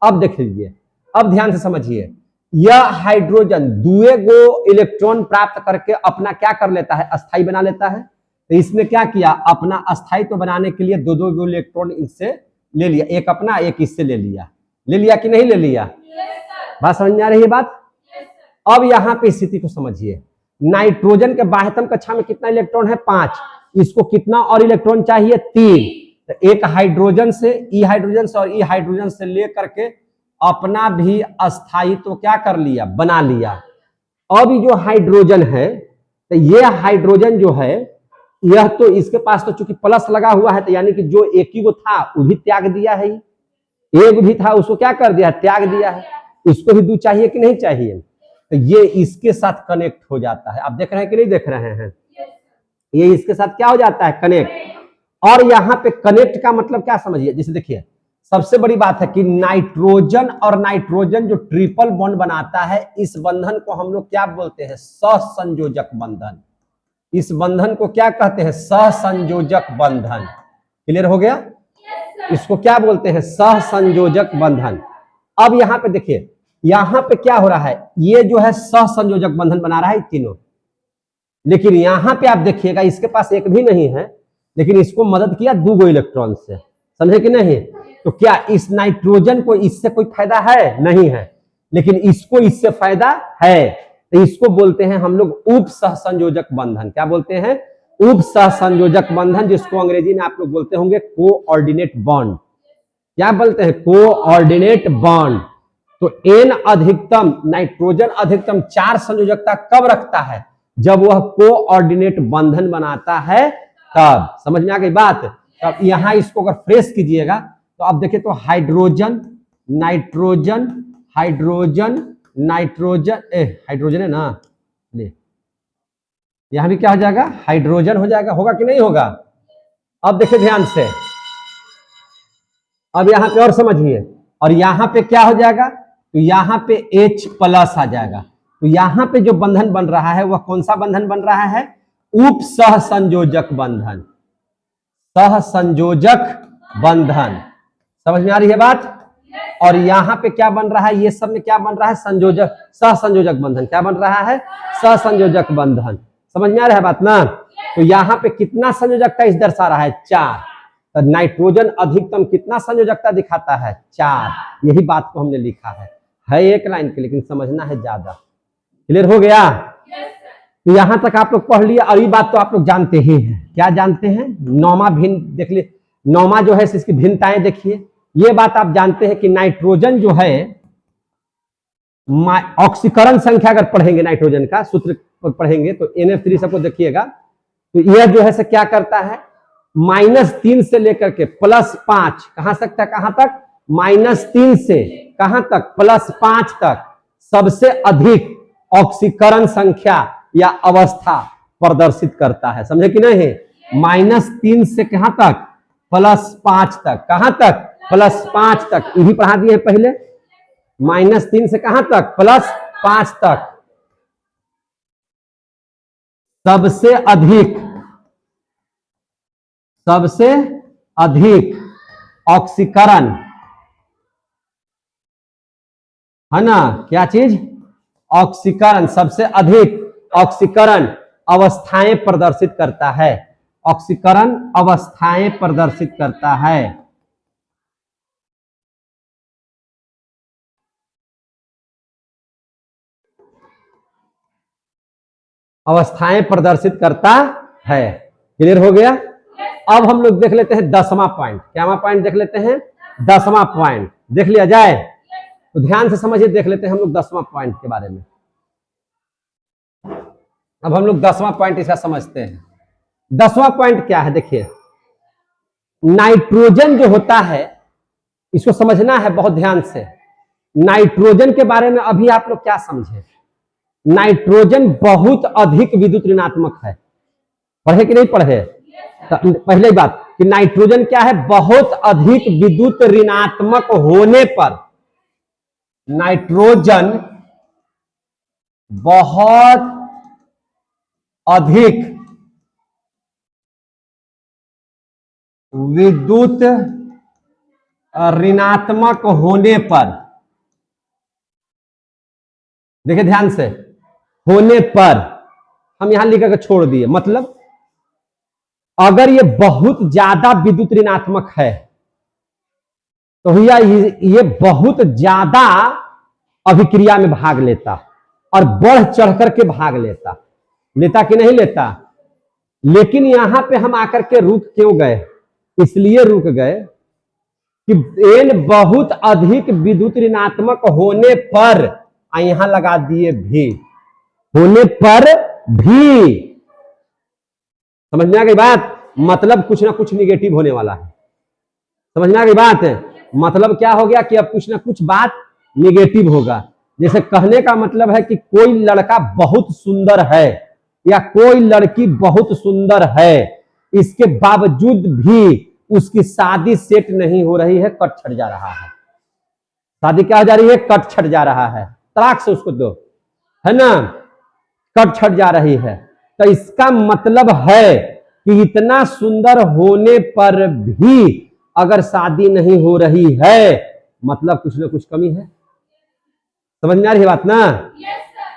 अब देख लीजिए, अब ध्यान से समझिए, यह हाइड्रोजन 2 इलेक्ट्रॉन प्राप्त करके अपना क्या कर लेता है? अस्थाई बना लेता है। तो इसने क्या किया? अपना अस्थायित्व बनाने के लिए 2 इलेक्ट्रॉन इससे ले लिया, एक अपना एक इससे ले लिया। ले लिया कि नहीं ले लिया? बात समझ में आ रही है बात? अब यहाँ पे स्थिति को समझिए। नाइट्रोजन के बाह्यतम कक्षा में कितना इलेक्ट्रॉन है? 5। इसको कितना और इलेक्ट्रॉन चाहिए? 3। तो एक हाइड्रोजन से, ई हाइड्रोजन से और ई हाइड्रोजन से लेकर के अपना भी अस्थायित्व क्या कर लिया? बना लिया। अब जो हाइड्रोजन है, तो ये हाइड्रोजन जो है, यह तो इसके पास तो चूंकि प्लस लगा हुआ है, तो यानी कि जो एक ही को था वो भी त्याग दिया है। एक भी था उसको क्या कर दिया? त्याग दिया है। इसको भी 2 चाहिए कि नहीं चाहिए? तो ये इसके साथ कनेक्ट हो जाता है। आप देख रहे हैं कि नहीं देख रहे हैं? ये इसके साथ क्या हो जाता है? कनेक्ट। और यहाँ पे कनेक्ट का मतलब क्या समझिए? जैसे देखिए, सबसे बड़ी बात है कि नाइट्रोजन और नाइट्रोजन जो ट्रिपल बॉन्ड बनाता है, इस बंधन को हम लोग क्या बोलते हैं? सहसंयोजक बंधन। इस बंधन को क्या कहते हैं? सहसंयोजक बंधन। क्लियर हो गया? इसको क्या बोलते हैं? सहसंयोजक बंधन। अब यहाँ पे देखिए, यहाँ पे क्या हो रहा है? ये जो है सहसंयोजक बंधन बना रहा है तीनों। लेकिन यहाँ पे आप देखिएगा, इसके पास एक भी नहीं है, लेकिन इसको मदद किया 2 इलेक्ट्रॉन से। समझे कि नहीं? तो क्या इस नाइट्रोजन को इससे कोई फायदा है? नहीं है। लेकिन इसको इससे फायदा है। तो इसको बोलते हैं हम लोग उप सहसंयोजक बंधन। क्या बोलते हैं? उप सहसंयोजक बंधन, जिसको अंग्रेजी में आप लोग बोलते होंगे कोऑर्डिनेट बॉन्ड। क्या बोलते हैं? Coordinate bond. तो एन अधिकतम, नाइट्रोजन अधिकतम 4 संयोजकता कब रखता है? जब वह कोऑर्डिनेट बंधन बनाता है तब। समझ में आ गई बात? अब यहां इसको अगर फ्रेश कीजिएगा तो अब देखिए, तो hydrogen nitrogen, hydrogen nitrogen, hydrogen है ना, ले यहां भी क्या हो जाएगा? हाइड्रोजन हो जाएगा। होगा कि नहीं होगा? अब देखिए ध्यान से, अब यहां पे और समझिए, और यहां पे क्या हो जाएगा? तो यहां पे H प्लस आ जाएगा। तो यहां पे जो बंधन बन रहा है वह कौन सा बंधन बन रहा है? उप सहसंयोजक बंधन, सहसंयोजक बंधन। समझ में आ रही है बात? और यहां पे क्या बन रहा है? ये सब में क्या बन रहा है? संयोजक, सहसंयोजक बंधन। क्या बन रहा है? सहसंयोजक बंधन। समझ में आ रहा है बात ना? तो यहां पे कितना संयोजकता इस दर्शा रहा है? 4। तो नाइट्रोजन अधिकतम कितना संयोजकता दिखाता है? 4। यही बात को हमने लिखा है एक लाइन के, लेकिन समझना है ज्यादा। क्लियर हो गया? तो यहां तक आप लोग पढ़ लिया, और ये बात तो आप लोग जानते ही हैं। क्या जानते हैं? नौमा भिन्न देख लिए, नौमा जो है इसकी भिन्नताएं देखिए। ये बात आप जानते हैं कि नाइट्रोजन जो है, ऑक्सीकरण संख्या अगर पढ़ेंगे, नाइट्रोजन का सूत्र पढ़ेंगे तो NF3 सबको देखिएगा, तो यह जो है से क्या करता है? -3 से लेकर के +5, कहां तक? कहां तक? -3 से कहां तक? +5 तक सबसे अधिक ऑक्सीकरण संख्या या अवस्था प्रदर्शित करता है। समझे कि नहीं? -3 से कहां तक? +5 तक। कहां तक? +5 तक। यही पढ़ा दिए पहले। -3 से कहां तक? +5 तक सबसे अधिक ऑक्सीकरण, है ना? क्या चीज? ऑक्सीकरण, सबसे अधिक ऑक्सीकरण अवस्थाएं प्रदर्शित करता है। ऑक्सीकरण अवस्थाएं प्रदर्शित करता है। अवस्थाएं प्रदर्शित करता है। क्लियर हो गया? अब हम लोग देख लेते हैं 10वां पॉइंट। क्या पॉइंट देख लेते हैं? 10वां पॉइंट देख लिया जाए तो ध्यान से समझिए। देख लेते हैं हम लोग 10वां पॉइंट के बारे में। अब हम लोग 10वां पॉइंट इसका समझते हैं। 10वां पॉइंट क्या है? देखिए, नाइट्रोजन जो होता है, इसको समझना है बहुत ध्यान से। नाइट्रोजन के बारे में अभी आप लोग क्या समझे? नाइट्रोजन बहुत अधिक विद्युत ऋणात्मक है। पढ़े कि नहीं पढ़े? तो पहले बात कि नाइट्रोजन क्या है? बहुत अधिक विद्युत ऋणात्मक होने पर, नाइट्रोजन बहुत अधिक विद्युत ऋणात्मक होने पर, देखिए ध्यान से, होने पर हम यहां लिख कर छोड़ दिए। मतलब अगर ये बहुत ज्यादा विद्युत ऋणात्मक है तो भैया ये बहुत ज्यादा अभिक्रिया में भाग लेता और बढ़ चढ़ करके भाग लेता कि नहीं लेता? लेकिन यहां पे हम आकर के रुक क्यों गए? इसलिए रुक गए कि एन बहुत अधिक विद्युत ऋणात्मक होने पर, यहां लगा दिए भी, होने पर भी। समझ में आ गई बात? मतलब कुछ ना कुछ निगेटिव होने वाला है। समझ में आ गई बात? मतलब क्या हो गया कि अब कुछ ना कुछ बात निगेटिव होगा। जैसे कहने का मतलब है कि कोई लड़का बहुत सुंदर है या कोई लड़की बहुत सुंदर है, इसके बावजूद भी उसकी शादी सेट नहीं हो रही है, कट छट जा रहा है। शादी क्या हो जा रही है? कट छट जा रहा है। तलाक से उसको दो, है ना? कट छट जा रही है। तो इसका मतलब है कि इतना सुंदर होने पर भी अगर शादी नहीं हो रही है, मतलब कुछ ना कुछ कमी है। समझ में आ रही है बात ना?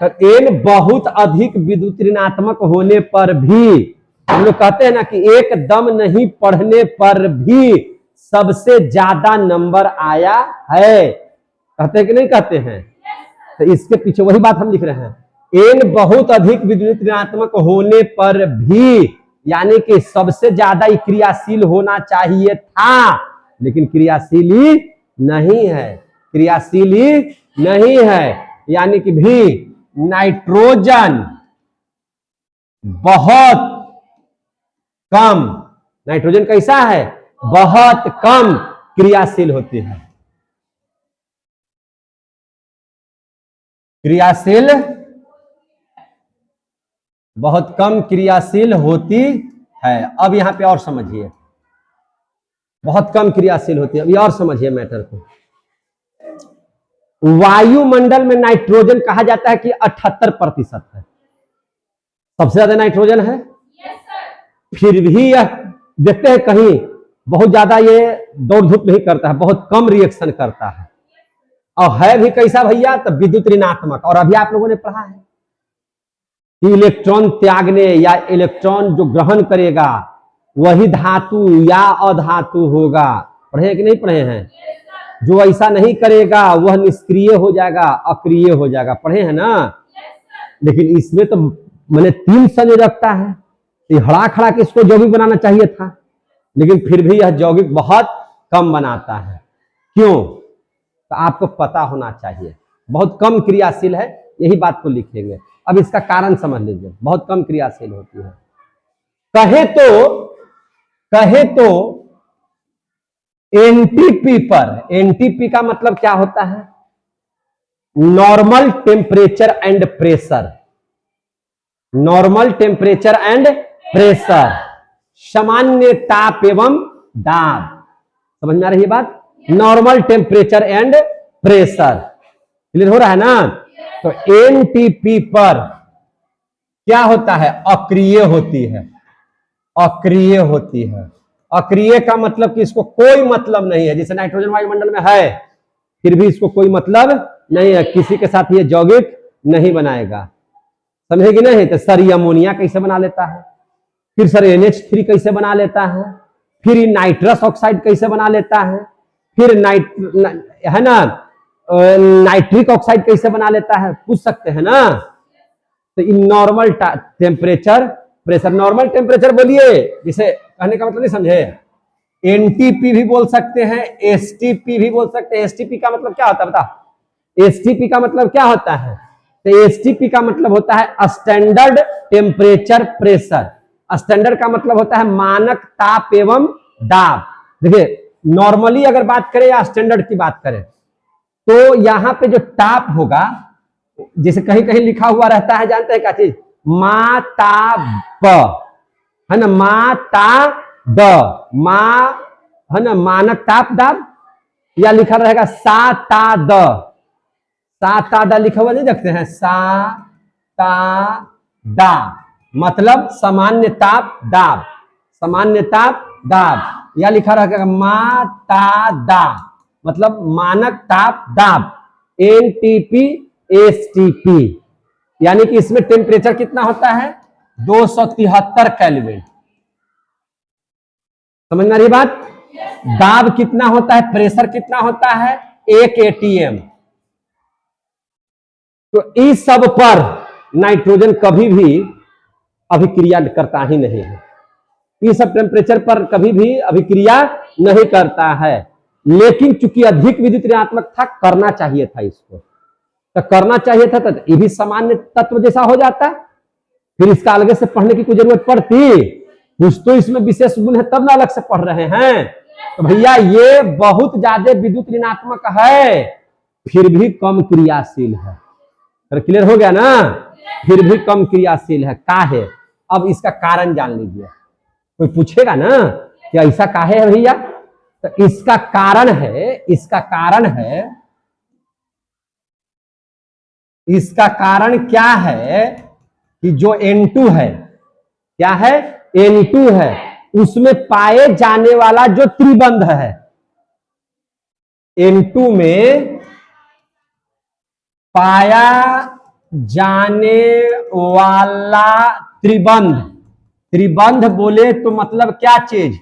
तो एन बहुत अधिक विद्युत ऋणात्मक होने पर भी, हम लोग कहते हैं ना कि एकदम नहीं पढ़ने पर भी सबसे ज्यादा नंबर आया है। कहते हैं कि नहीं कहते हैं? तो इसके पीछे वही बात हम लिख रहे हैं। एन बहुत अधिक विद्युत ऋणात्मक होने पर भी यानी कि सबसे ज्यादा ही क्रियाशील होना चाहिए था, लेकिन क्रियाशील ही नहीं है, क्रियाशील ही नहीं है। यानी कि भी नाइट्रोजन बहुत कम, नाइट्रोजन कैसा है, बहुत कम क्रियाशील होती है, क्रियाशील बहुत कम क्रियाशील होती है। अब यहां पे और समझिए, बहुत कम क्रियाशील होती है। अभी और समझिए मैटर को। वायुमंडल में नाइट्रोजन कहा जाता है कि 78% है, सबसे ज्यादा नाइट्रोजन है। फिर भी यह देखते हैं कहीं बहुत ज्यादा ये दौड़ धूप नहीं करता है, बहुत कम रिएक्शन करता है, और है भी कैसा भैया, तो विद्युत ऋणात्मक। और अभी आप लोगों ने पढ़ा है कि इलेक्ट्रॉन त्यागने या इलेक्ट्रॉन जो ग्रहण करेगा वही धातु या अधातु होगा। पढ़े कि नहीं पढ़े हैं? जो ऐसा नहीं करेगा वह निष्क्रिय हो जाएगा, अक्रिय हो जाएगा। पढ़े हैं ना? लेकिन इसमें तो मैंने 3 संयोजकता है, ये हड़ा खड़ा के इसको यौगिक बनाना चाहिए था, लेकिन फिर भी यह यौगिक बहुत कम बनाता है। क्यों? तो आपको पता होना चाहिए, बहुत कम क्रियाशील है, यही बात को लिखेंगे। अब इसका कारण समझ लीजिए, बहुत कम क्रियाशील होती है। कहे तो एनटीपी पर, एनटीपी का मतलब क्या होता है? Normal temperature and pressure, normal temperature and pressure, सामान्य ताप एवं दाब। समझ में आ रही है बात? Normal temperature and pressure, clear हो रहा है ना? तो एनटीपी पर क्या होता है? अक्रिय होती है, अक्रिय होती है। अक्रिय का मतलब कि इसको कोई मतलब नहीं है, जैसे नाइट्रोजन वायुमंडल में है फिर भी इसको कोई मतलब नहीं है, किसी के साथ ये यौगिक नहीं बनाएगा। समझे कि नहीं? तो सर अमोनिया कैसे बना लेता है, फिर सर NH3 कैसे बना लेता है, फिर नाइट्रस ऑक्साइड कैसे बना लेता है, फिर है ना नाइट्रिक ऑक्साइड कैसे बना लेता है, पूछ सकते हैं ना? तो in normal temperature pressure, normal temperature बोलिए, जिसे कहने का मतलब नहीं समझे? एनटीपी भी बोल सकते हैं, एसटीपी भी बोल सकते हैं। एसटीपी का मतलब क्या होता है बता? एसटीपी का मतलब क्या होता है? तो एसटीपी का मतलब होता है स्टैंडर्ड टेम्परेचर प्रेशर। स्टैंडर्ड का मतलब होता है मानक ताप एवं दाब। देखिए नॉर्मली अगर बात करें या स्टैंडर्ड की बात करें, तो यहां पे जो ताप होगा, जैसे कहीं कहीं लिखा हुआ रहता है, जानते हैं क्या चीज? मा ता ब, है ना, मा ता द, मा है ना मानक ताप दाब, या लिखा रहेगा सा ता द, सा ता दा लिखा हुआ नहीं देखते हैं? सा ता दा मतलब सामान्य ताप दाब, सामान्य ताप दाब, या लिखा रहेगा मा ता दा मतलब मानक ताप दाब, एनटीपी एसटीपी। यानी कि इसमें टेम्परेचर कितना होता है? 273 केल्विन। समझ में आ रही बात? दाब कितना होता है, प्रेशर कितना होता है? 1 atm। तो इस सब पर नाइट्रोजन कभी भी अभिक्रिया करता ही नहीं है, इस सब टेम्परेचर पर कभी भी अभिक्रिया नहीं करता है। लेकिन चूंकि अधिक विद्युत ऋणात्मक था, करना चाहिए था इसको, तो करना चाहिए था, तो ये भी सामान्य तत्व जैसा हो जाता, फिर इसका अलग से पढ़ने की कोई जरूरत पड़ती? कुछ तो इसमें विशेष गुण है तब ना अलग से पढ़ रहे हैं। तो भैया ये बहुत ज्यादा विद्युत ऋणात्मक है, फिर भी कम क्रियाशील है। क्लियर हो गया ना? फिर भी कम क्रियाशील है, काहे? अब इसका कारण जान लीजिए। कोई पूछेगा ना कि ऐसा काहे है भैया, तो इसका कारण है, इसका कारण क्या है कि जो N2 है, क्या है? N2 है, उसमें पाए जाने वाला जो त्रिबंध है, N2 में पाया जाने वाला त्रिबंध, त्रिबंध बोले तो मतलब क्या चीज?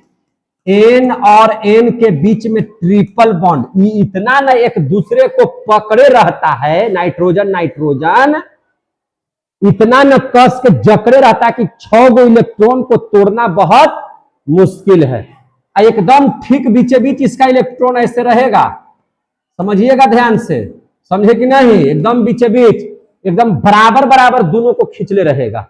N और N के बीच में ट्रिपल बॉन्ड, ये इतना ना एक दूसरे को पकड़े रहता है, नाइट्रोजन इतना न कस के जकड़े रहता है कि 6 गो इलेक्ट्रॉन को तोड़ना बहुत मुश्किल है। एकदम ठीक बीचे बीच इसका इलेक्ट्रॉन ऐसे रहेगा, समझिएगा ध्यान से, समझे कि नहीं, एकदम बीचे बीच एकदम बराबर बराबर दोनों को खींचले रहेगा,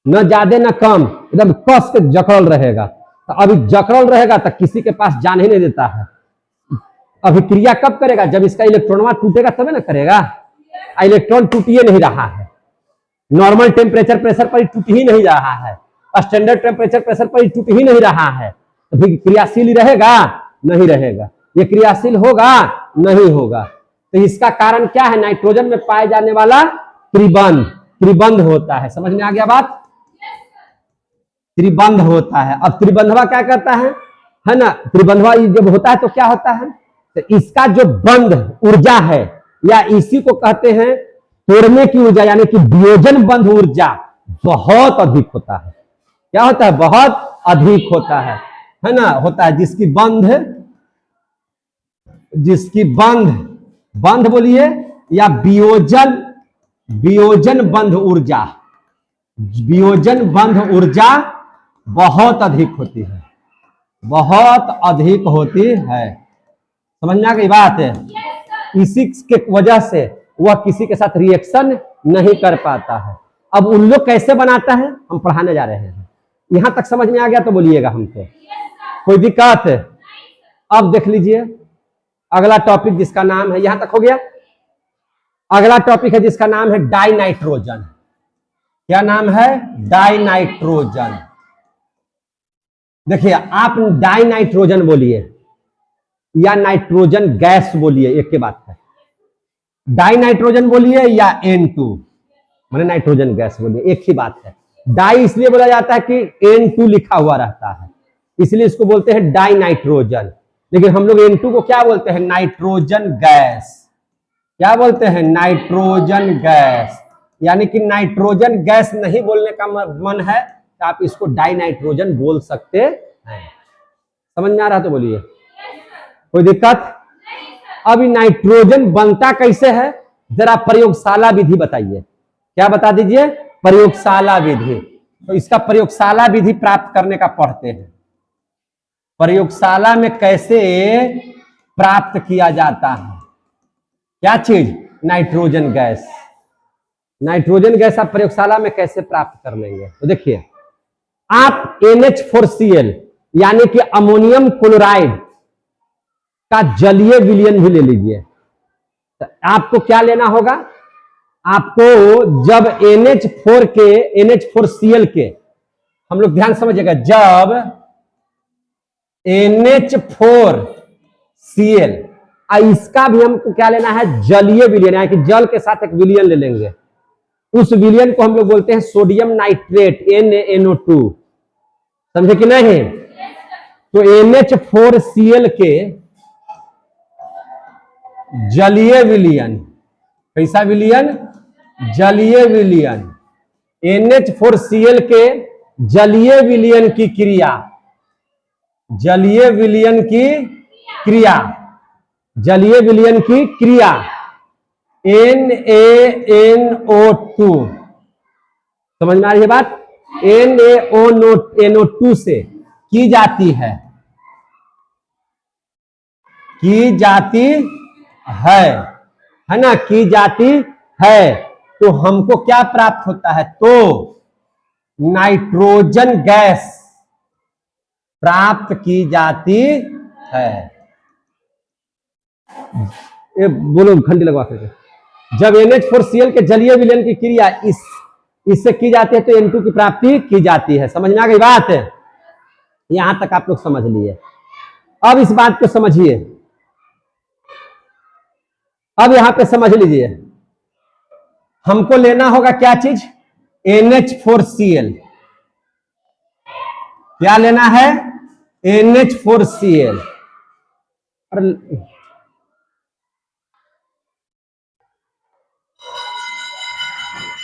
न ज्यादा न कम, एकदम कस के जकड़ल रहेगा। तो अभी जकड़ल रहेगा तो किसी के पास जान ही नहीं देता है। अभिक्रिया कब करेगा? जब इसका इलेक्ट्रॉनवा टूटेगा तभी ना करेगा। इलेक्ट्रॉन टूटिए नहीं रहा है, नॉर्मल टेम्परेचर प्रेशर पर टूट ही नहीं रहा है, स्टैंडर्ड टेम्परेचर प्रेशर पर टूट ही नहीं रहा है, तो फिर क्रियाशील ही रहेगा? नहीं रहेगा। ये क्रियाशील होगा? नहीं होगा। तो इसका कारण क्या है? नाइट्रोजन में पाए जाने वाला त्रिबंध, त्रिबंध होता है। समझ में आ गया बात? त्रिबंध होता है। अब त्रिबंधवा क्या करता है ना, त्रिबंधवा जब होता है तो क्या होता है, तो इसका जो बंध ऊर्जा है, या इसी को कहते हैं तोड़ने की ऊर्जा, यानी कि वियोजन बंध ऊर्जा बहुत अधिक होता है। क्या होता है? बहुत अधिक होता है ना, होता है। जिसकी बंध बोलिए, या वियोजन, वियोजन बंध ऊर्जा, वियोजन बंध ऊर्जा बहुत अधिक होती है, बहुत अधिक होती है। समझ में आ गई बात है? इसी के वजह से वह किसी के साथ रिएक्शन नहीं कर पाता है। अब उन लोग कैसे बनाता है हम पढ़ाने जा रहे हैं। यहां तक समझ में आ गया तो बोलिएगा हमको, कोई दिक्कत है? अब देख लीजिए अगला टॉपिक जिसका नाम है, यहां तक हो गया। अगला टॉपिक है जिसका नाम है डाइनाइट्रोजन। क्या नाम है? डाइनाइट्रोजन। देखिए, आप डाइनाइट्रोजन बोलिए या नाइट्रोजन गैस बोलिए, एक के बात है। डाइनाइट्रोजन बोलिए या N2 माने नाइट्रोजन गैस बोलिए, एक ही बात है। डाई इसलिए बोला जाता है कि N2 लिखा हुआ रहता है, इसलिए इसको बोलते हैं डाइनाइट्रोजन। लेकिन हम लोग N2 को क्या बोलते हैं? Nitrogen gas. क्या बोलते हैं? Nitrogen gas. यानी कि नाइट्रोजन गैस नहीं बोलने का मन है तो आप इसको डाइनाइट्रोजन बोल सकते हैं। समझ में आ रहा तो बोलिए, कोई दिक्कत? अभी नाइट्रोजन बनता कैसे है, जरा प्रयोगशाला विधि बताइए। क्या बता दीजिए? प्रयोगशाला विधि। तो इसका प्रयोगशाला विधि प्राप्त करने का पढ़ते हैं। प्रयोगशाला में कैसे प्राप्त किया जाता है? क्या चीज? Nitrogen gas. नाइट्रोजन गैस आप प्रयोगशाला में कैसे प्राप्त कर लेंगे? तो देखिए, आप NH4Cl यानी कि अमोनियम क्लोराइड का जलीय विलयन भी ले लीजिए। तो आपको क्या लेना होगा? आपको जब NH4Cl के, हम लोग ध्यान समझिएगा, जब NH4Cl इसका भी हमको क्या लेना है? जलीय विलयन, यानी कि जल के साथ एक विलयन ले लेंगे। उस विलयन को हम लोग बोलते हैं सोडियम नाइट्रेट, NaNO2। समझे कि नहीं? तो NH4Cl के जलीय विलयन, कैसा विलयन? जलीय विलयन। NH4Cl के जलीय विलयन की क्रिया, जलीय विलयन की क्रिया, जलीय विलयन की क्रिया NaNO2। समझ में आ रही है बात? NaNO2 से की जाती है, की जाती है ना, की जाती है। तो हमको क्या प्राप्त होता है? तो नाइट्रोजन गैस प्राप्त की जाती है। ये बोलो घंटी लगवा करके। जब NH4Cl के जलीय विलयन की क्रिया इससे की जाती है तो N2 की प्राप्ति की जाती है। समझ में आ गई बात? यहां तक आप लोग समझ लिए। अब इस बात को समझिए, अब यहां पे समझ लीजिए, हमको लेना होगा क्या चीज? NH4Cl। क्या लेना है? NH4Cl।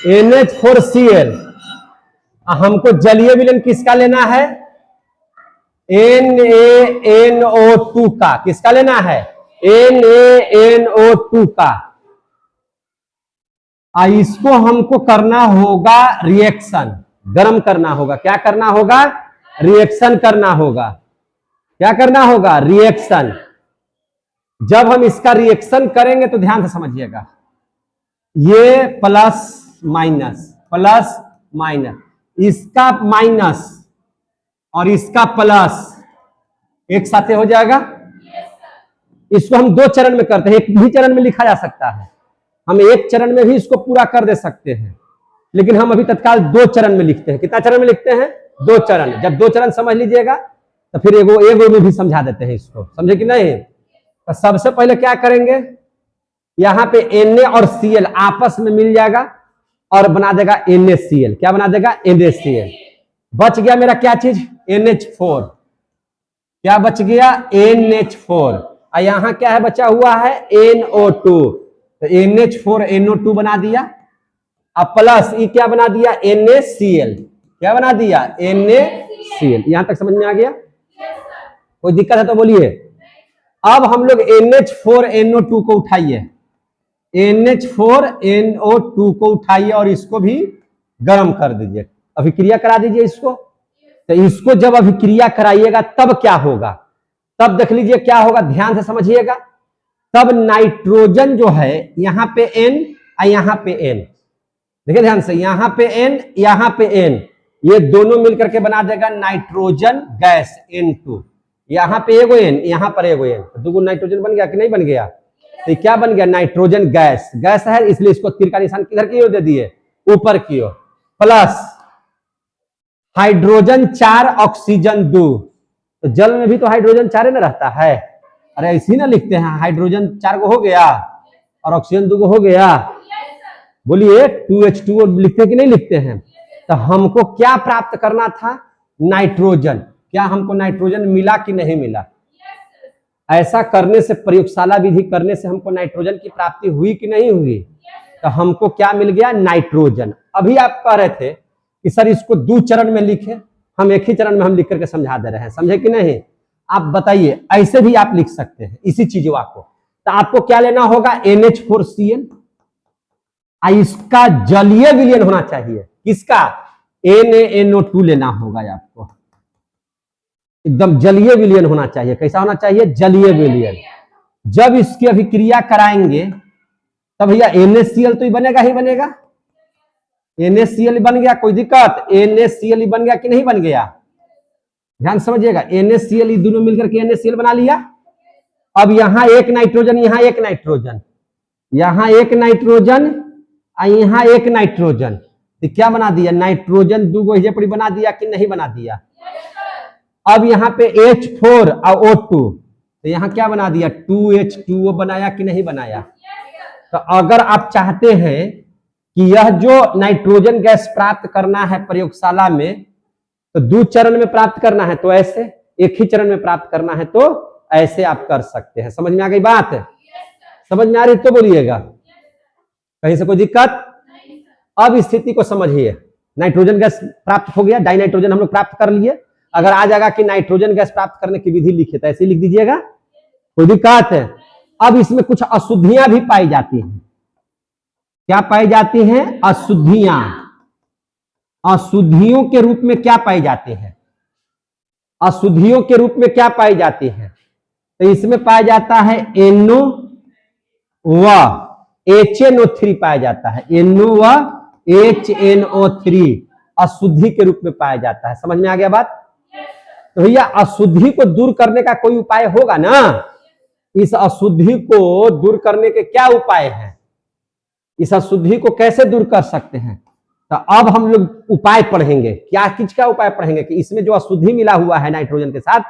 NH4Cl। हमको जलीय विलयन किसका लेना है? NaNO2 का। किसका लेना है? NaNO2 का। इसको हमको करना होगा रिएक्शन, गर्म करना होगा। क्या करना होगा? रिएक्शन करना होगा। क्या करना होगा? रिएक्शन। जब हम इसका रिएक्शन करेंगे तो ध्यान से समझिएगा, ये प्लस माइनस, इसका माइनस और इसका प्लस एक साथ हो जाएगा। इसको हम दो चरण में करते हैं, एक भी चरण में लिखा जा सकता है, हम एक चरण में भी इसको पूरा कर दे सकते हैं, लेकिन हम अभी तत्काल दो चरण में लिखते हैं। कितना चरण में लिखते हैं? दो चरण। जब दो चरण समझ लीजिएगा तो फिर एगो में भी समझा देते हैं इसको, समझे कि नहीं? तो सबसे पहले क्या करेंगे, यहां पे Na और Cl आपस में मिल जाएगा और बना देगा NaCl। क्या बना देगा? NaCl। बच गया मेरा क्या चीज? NH4। क्या बच गया? NH4। और यहां क्या है बचा हुआ है? NO2। तो NH4NO2 बना दिया। अब प्लस ये क्या बना दिया? NaCl। क्या बना दिया? NaCl। यहां तक समझ में आ गया? कोई दिक्कत है तो बोलिए। अब हम लोग NH4NO2 को उठाइए, NH4NO2 को उठाइए और इसको भी गर्म कर दीजिए, अभिक्रिया करा दीजिए इसको। तो इसको जब अभिक्रिया कराइएगा तब क्या होगा? तब देख लीजिए क्या होगा, ध्यान से समझिएगा। तब नाइट्रोजन जो है यहां पे N और यहां पे N, देखिए ध्यान से, यहां पे N यहां पे N, ये दोनों मिलकर के बना देगा नाइट्रोजन गैस N2। यहां पे एगो N, यहां पर एगो N, तो दो नाइट्रोजन बन गया कि नहीं बन गया? तो क्या बन गया? Nitrogen gas. गैस है इसलिए इसको तीर का निशान किधर की ओर दे दिए? ऊपर की ओर। Plus hydrogen 4 oxygen 2। तो जल में भी तो हाइड्रोजन 4 ना रहता है, अरे इसी ना लिखते हैं, हाइड्रोजन 4 को हो गया और ऑक्सीजन 2 को हो गया। बोलिए 2H2O लिखते कि नहीं लिखते हैं? तो हमको क्या प्राप्त करना था? नाइट्रोजन। क्या हमको नाइट्रोजन मिला कि नहीं मिला? ऐसा करने से, प्रयोगशाला विधि करने से हमको नाइट्रोजन की प्राप्ति हुई कि नहीं हुई? तो हमको क्या मिल गया? नाइट्रोजन। अभी आप कह रहे थे कि सर इसको दो चरण में लिखे, हम एक ही चरण में हम लिख करके समझा दे रहे हैं, समझे कि नहीं? आप बताइए, ऐसे भी आप लिख सकते हैं इसी चीजों को। तो आपको क्या लेना होगा? NH4Cl। इसका जलीय विलयन होना चाहिए, किसका? NaNO2 लेना होगा आपको, एकदम जलीय विलयन होना चाहिए। कैसा होना चाहिए? जलीय विलयन। जब इसकी अभिक्रिया कराएंगे तब भैया NaCl तो ही बनेगा ही बनेगा। NaCl बन गया, कोई दिक्कत? NaCl बन गया कि नहीं बन गया? ध्यान समझिएगा, NaCl दोनों मिलकर के NaCl बना लिया। अब यहां एक नाइट्रोजन, यहां एक नाइट्रोजन, यहां एक नाइट्रोजन, यहां एक नाइट्रोजन, तो क्या बना दिया? नाइट्रोजन 2 को पड़ी बना दिया कि नहीं बना दिया? अब यहां पे H4 और O2, तो यहां क्या बना दिया? 2H2O बनाया कि नहीं बनाया? तो अगर आप चाहते हैं कि यह जो नाइट्रोजन गैस प्राप्त करना है प्रयोगशाला में, तो दो चरण में प्राप्त करना है तो ऐसे, एक ही चरण में प्राप्त करना है तो ऐसे आप कर सकते हैं। समझ में आ गई बात? समझ में आ रही तो बोलिएगा, कहीं से कोई दिक्कत? अब स्थिति को समझिए, नाइट्रोजन गैस प्राप्त हो गया, डाइनाइट्रोजन हम लोग प्राप्त कर लिए। अगर आ जाएगा कि नाइट्रोजन गैस प्राप्त करने की विधि लिखे तो ऐसे ही लिख दीजिएगा, कोई दिक्कत है? अब इसमें कुछ अशुद्धियां भी पाई जाती हैं। क्या पाई जाती हैं? अशुद्धियां। अशुद्धियों के रूप में क्या पाई जाती है? अशुद्धियों के रूप में क्या पाई जाती है? तो इसमें पाया जाता है NO व HNO3 पाया जाता है। NO व HNO3 अशुद्धि के रूप में पाया जाता है। समझ में आ गया बात? तो भैया अशुद्धि को दूर करने का कोई उपाय होगा ना? इस अशुद्धि को दूर करने के क्या उपाय हैं? इस अशुद्धि को कैसे दूर कर सकते हैं? तो अब हम लोग उपाय पढ़ेंगे। क्या चीज का उपाय पढ़ेंगे? कि इसमें जो अशुद्धि मिला हुआ है नाइट्रोजन के साथ,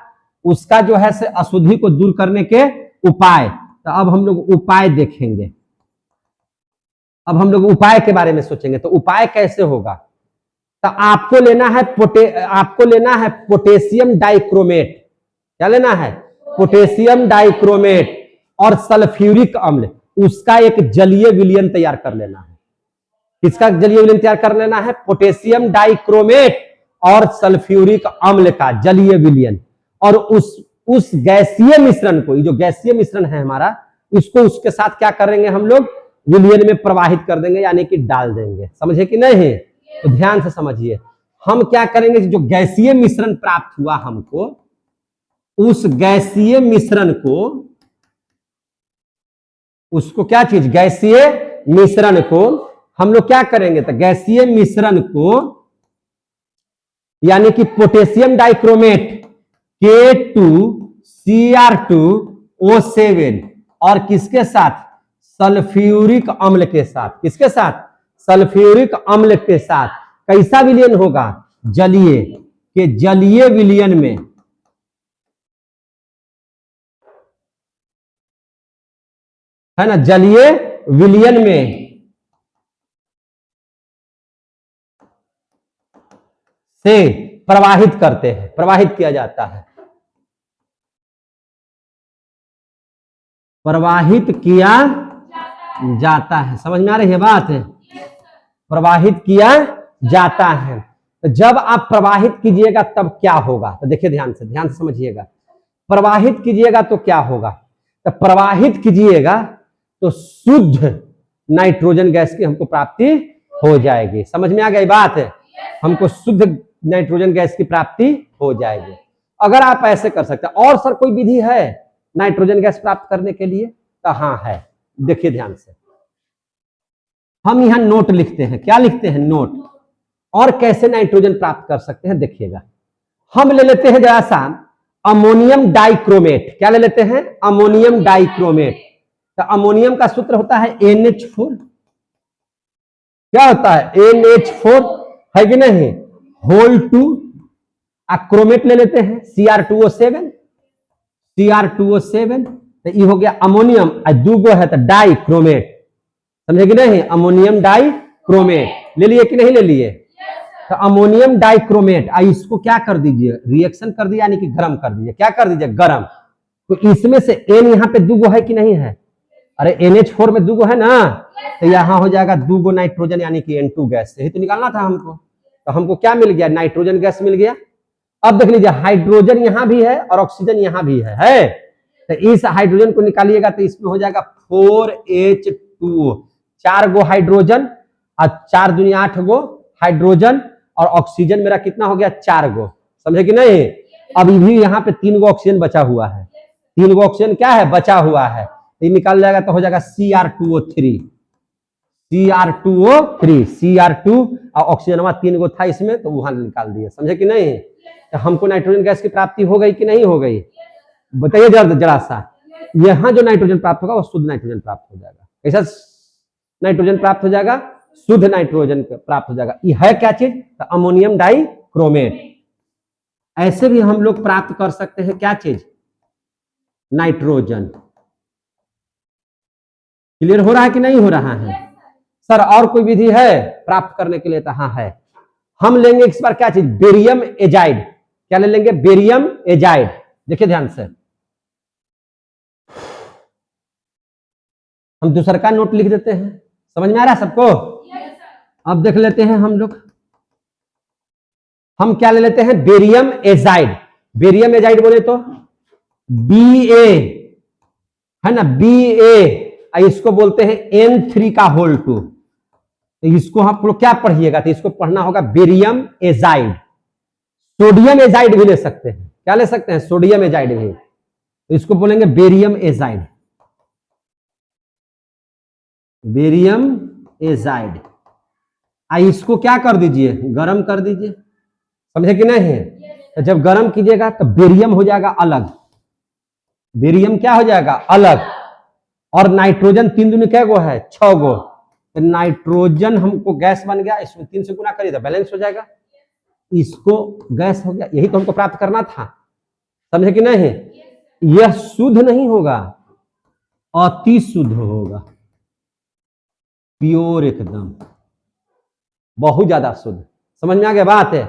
उसका जो है अशुद्धि को दूर करने के उपाय। तो अब हम लोग उपाय देखेंगे, अब हम लोग उपाय के बारे में सोचेंगे। तो उपाय कैसे होगा? तो आपको लेना है पोटेशियम डाइक्रोमेट। क्या लेना है? पोटेशियम डाइक्रोमेट और सल्फ्यूरिक अम्ल, उसका एक जलीय विलयन तैयार कर लेना है। किसका जलीय विलयन तैयार कर लेना है? पोटेशियम डाइक्रोमेट और सल्फ्यूरिक अम्ल का जलीय विलयन। और उस गैसीय मिश्रण को, ये जो गैसीय मिश्रण है हमारा, इसको उसके साथ क्या करेंगे हम लोग? विलयन में प्रवाहित कर देंगे, यानी कि डाल देंगे। समझे कि नहीं? तो ध्यान से समझिए, हम क्या करेंगे, जो गैसीय मिश्रण प्राप्त हुआ हमको, उस गैसीय मिश्रण को, उसको क्या चीज, गैसीय मिश्रण को हम लोग क्या करेंगे, तो गैसीय मिश्रण को यानी कि पोटेशियम डाइक्रोमेट K2Cr2O7 और किसके साथ, सल्फ्यूरिक अम्ल के साथ, किसके साथ, सल्फ्यूरिक अम्ल के साथ कैसा विलयन होगा, जलीय के जलीय विलयन में, है ना, जलीय विलयन में से प्रवाहित करते हैं, प्रवाहित किया जाता है, प्रवाहित किया जाता है। समझ में आ रही है बात है? प्रवाहित किया जाता है। तो जब आप प्रवाहित कीजिएगा तब क्या होगा, तो देखिए ध्यान से समझिएगा। प्रवाहित कीजिएगा तो क्या होगा, तो प्रवाहित कीजिएगा तो शुद्ध नाइट्रोजन गैस की हमको प्राप्ति हो जाएगी। समझ में आ गई बात है? हमको शुद्ध नाइट्रोजन गैस की प्राप्ति हो जाएगी अगर आप ऐसे कर सकते हैं। और सर कोई विधि है नाइट्रोजन गैस प्राप्त करने के लिए, तो हाँ है। देखिए ध्यान से, हम यहां नोट लिखते हैं। क्या लिखते हैं? नोट। और कैसे नाइट्रोजन प्राप्त कर सकते हैं देखिएगा। हम ले लेते हैं जरा सा अमोनियम डाइक्रोमेट। क्या ले लेते हैं? Ammonium dichromate. तो अमोनियम का सूत्र होता है NH4। क्या होता है? NH4 है कि नहीं, होल 2। क्रोमेट ले लेते हैं Cr2O7, Cr2O7। तो ये हो गया अमोनियम, दूगो है तो डाइक्रोमेट। समझे कि नहीं? अमोनियम डाइक्रोमेट ले लिए कि नहीं ले लिए? तो अमोनियम डाइक्रोमेट, इसको क्या कर दीजिए, रिएक्शन कर दिया, यानी कि गर्म कर दीजिए। क्या कर दीजिए? गर्म। तो इसमें से N यहाँ पे दूगो है कि नहीं है? अरे NH4 में दूगो है ना, तो यहाँ हो जाएगा दूगो नाइट्रोजन, यानी कि N2 गैस। यही तो निकालना था हमको। तो हमको क्या मिल गया? नाइट्रोजन गैस मिल गया। अब देख लीजिए, हाइड्रोजन यहाँ भी है और ऑक्सीजन यहाँ भी है। तो इस हाइड्रोजन को निकालिएगा तो इसमें हो जाएगा 4H2O, 4 गो हाइड्रोजन और 4 दुनिया 8 गो हाइड्रोजन, और ऑक्सीजन मेरा कितना हो गया? 4 गो। समझे कि नहीं? अब भी यहाँ पे 3 गो ऑक्सीजन बचा हुआ है। 3 गो ऑक्सीजन क्या है? बचा हुआ है। ये निकाल जाएगा तो हो जाएगा Cr2O3, Cr2O3, Cr2 और ऑक्सीजन 3 गो था इसमें, तो वहां निकाल दिए। समझे कि नहीं? तो हमको नाइट्रोजन गैस की प्राप्ति हो गई कि नहीं हो गई? बताइए जरा सा। यहां जो नाइट्रोजन प्राप्त होगा वो शुद्ध नाइट्रोजन प्राप्त हो जाएगा। कैसा नाइट्रोजन प्राप्त हो जाएगा? शुद्ध नाइट्रोजन प्राप्त हो जाएगा। ये है क्या चीज? तो अमोनियम डाइक्रोमेट। ऐसे भी हम लोग प्राप्त कर सकते हैं क्या चीज? नाइट्रोजन। क्लियर हो रहा है कि नहीं हो रहा है? सर और कोई विधि है प्राप्त करने के लिए? तो हाँ है। हम लेंगे इस बार क्या चीज? Barium azide. क्या ले लेंगे? Barium azide. देखिए ध्यान से, हम दूसरा का नोट लिख देते हैं। समझ में आ रहा है सबको? अब देख लेते हैं हम लोग, हम क्या ले लेते हैं? Barium azide. बेरियम एजाइड बोले तो Ba है ना, Ba, इसको बोलते हैं N3 का होल 2। तो इसको हम लोग क्या पढ़िएगा? तो इसको पढ़ना होगा बेरियम एजाइड। सोडियम एजाइड भी ले सकते हैं। क्या ले सकते हैं? सोडियम एजाइड भी। तो इसको बोलेंगे बेरियम एजाइड, बेरियम एजाइड। इसको क्या कर दीजिए? गरम कर दीजिए। समझे कि नहीं? तो जब गरम कीजिएगा तो बेरियम हो जाएगा अलग। बेरियम क्या हो जाएगा? अलग। और नाइट्रोजन 3 दूनी कै गो है? 6 गो। तो नाइट्रोजन हमको गैस बन गया, इसमें 3 से गुना करिए तो बैलेंस हो जाएगा। इसको गैस हो गया। यही तो हमको प्राप्त करना था। समझे कि नहीं? यह शुद्ध नहीं होगा, अति शुद्ध होगा, प्योर, एकदम बहुत ज्यादा शुद्ध। समझ में आ गया बात है?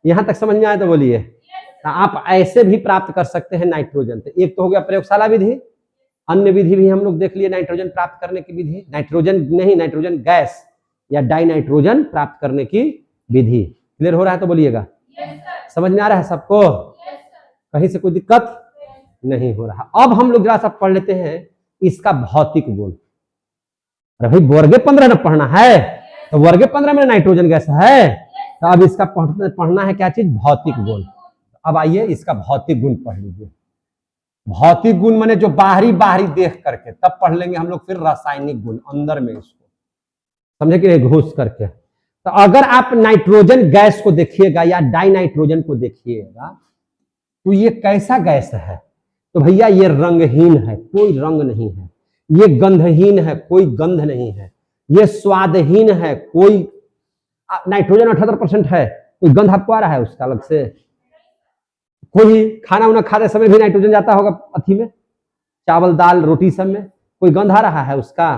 यहां तक समझ में आया तो बोलिए। आप ऐसे भी प्राप्त कर सकते हैं नाइट्रोजन। तो एक तो हो गया प्रयोगशाला विधि। अन्य विधि भी हम लोग देख लिए नाइट्रोजन प्राप्त करने की विधि। नाइट्रोजन नहीं, नाइट्रोजन गैस या डाई नाइट्रोजन प्राप्त करने की विधि। क्लियर हो रहा है तो बोलिएगा। समझ में आ रहा है सबको? कहीं से कोई दिक्कत नहीं हो रहा। अब हम लोग जरा सा पढ़ लेते हैं इसका भौतिक गुण। अरे भाई वर्ग 15 ना पढ़ना है, तो वर्ग 15 में नाइट्रोजन गैस है। तो अब इसका पढ़ना है क्या चीज, भौतिक गुण। अब आइए इसका भौतिक गुण पढ़ लीजिए। भौतिक गुण माने जो बाहरी बाहरी देख करके, तब पढ़ लेंगे हम लोग फिर रासायनिक गुण अंदर में इसको, समझे कि नहीं, घुस करके। तो अगर आप नाइट्रोजन गैस को देखिएगा या डाई नाइट्रोजन को देखिएगा, तो ये कैसा गैस है, तो भैया ये रंगहीन है, कोई रंग नहीं है। ये गंधहीन है, कोई गंध नहीं है। ये स्वादहीन है, कोई, नाइट्रोजन 78% है, कोई गंध आपको आ रहा है उसका अलग से? कोई खाना उना खाते समय भी नाइट्रोजन जाता होगा अथी में, चावल दाल रोटी सब में, कोई गंध आ रहा है उसका?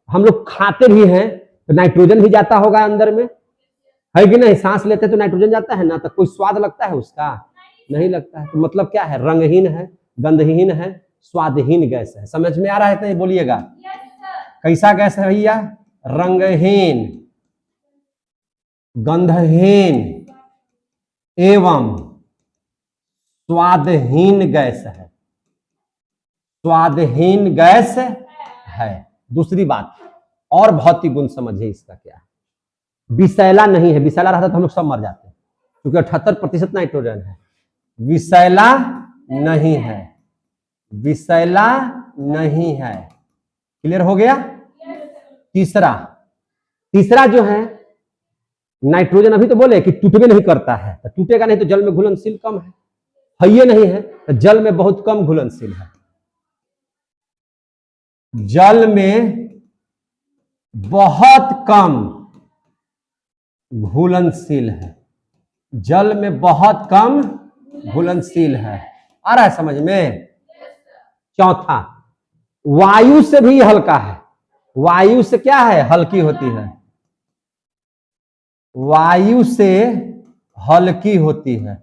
हम लोग खाते भी हैं तो नाइट्रोजन भी जाता होगा अंदर में, है कि नहीं? सांस लेते तो नाइट्रोजन जाता है ना, तो कोई स्वाद लगता है उसका? नहीं लगता है। तो मतलब क्या है, रंगहीन है, गंधहीन है, स्वादहीन गैस है। समझ में आ रहा है तो ये बोलिएगा, कैसा गैस है भैया? रंगहीन, गंधहीन एवं स्वादहीन गैस है। स्वादहीन गैस है। दूसरी बात, और भौतिक गुण समझिए इसका क्या है। विषैला नहीं है, विषैला रहता तो हम लोग सब मर जाते, क्योंकि 78% नाइट्रोजन है। विषैला नहीं है, विषैला नहीं है। क्लियर हो गया? तीसरा, तीसरा जो है नाइट्रोजन, अभी तो बोले कि टूटबे नहीं करता है, तो टूटेगा नहीं तो जल में घुलनशील कम है, ये नहीं है तो जल में बहुत कम घुलनशील है। जल में बहुत कम घुलनशील है, जल में बहुत कम घुलनशील है। आ रहा है समझ में? चौथा, वायु से भी हल्का है। वायु से क्या है, हल्की होती है। वायु से हल्की होती है,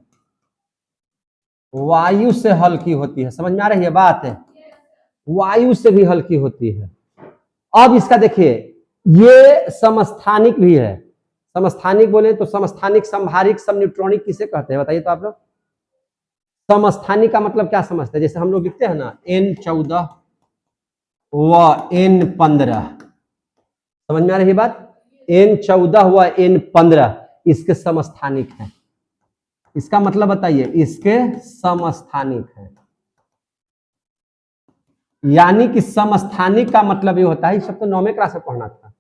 वायु से हल्की होती है। समझ में आ रही है बात है? वायु से भी हल्की होती है। अब इसका देखिए, ये समस्थानिक भी है। समस्थानिक बोले तो समस्थानिक, संभारिक, समन्यूट्रॉनिक किसे कहते हैं बताइए तो आप लोग? समस्थानिक का मतलब क्या समझते हैं? जैसे हम लोग लिखते हैं ना N14 व N15, समझ में आ रही बात? N14 व N15 इसके समस्थानिक हैं। इसका मतलब बताइए, इसके समस्थानिक है। यानी कि समस्थानिक का मतलब ये होता है, इस सब तो 9वें क्लास में पढ़ना था।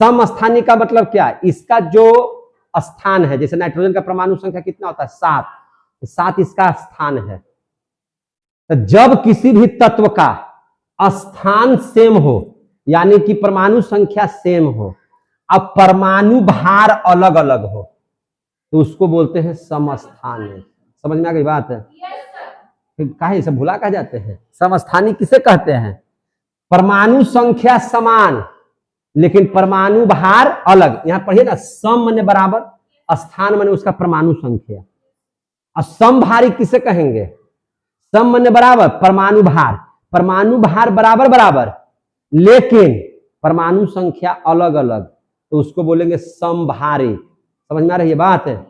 समस्थानिक का मतलब क्या है? इसका जो स्थान है, जैसे नाइट्रोजन का परमाणु संख्या कितना होता है, 7, तो 7 इसका स्थान है। तो जब किसी भी तत्व का स्थान सेम हो, यानी कि परमाणु संख्या सेम हो, अब परमाणु भार अलग अलग हो, तो उसको बोलते हैं समस्थानिक। समझ में आ गई बात है? काहे सब भुला कहा जाते हैं? समस्थानिक किसे कहते हैं? परमाणु संख्या समान लेकिन परमाणु भार अलग। यहां पढ़िए ना, सम माने बराबर, स्थान माने उसका परमाणु संख्या, और समभारी किसे कहेंगे? सम माने बराबर, परमाणु भार, परमाणु भार बराबर बराबर लेकिन परमाणु संख्या अलग अलग, तो उसको बोलेंगे समभारी। समझ में आ रही है बात है?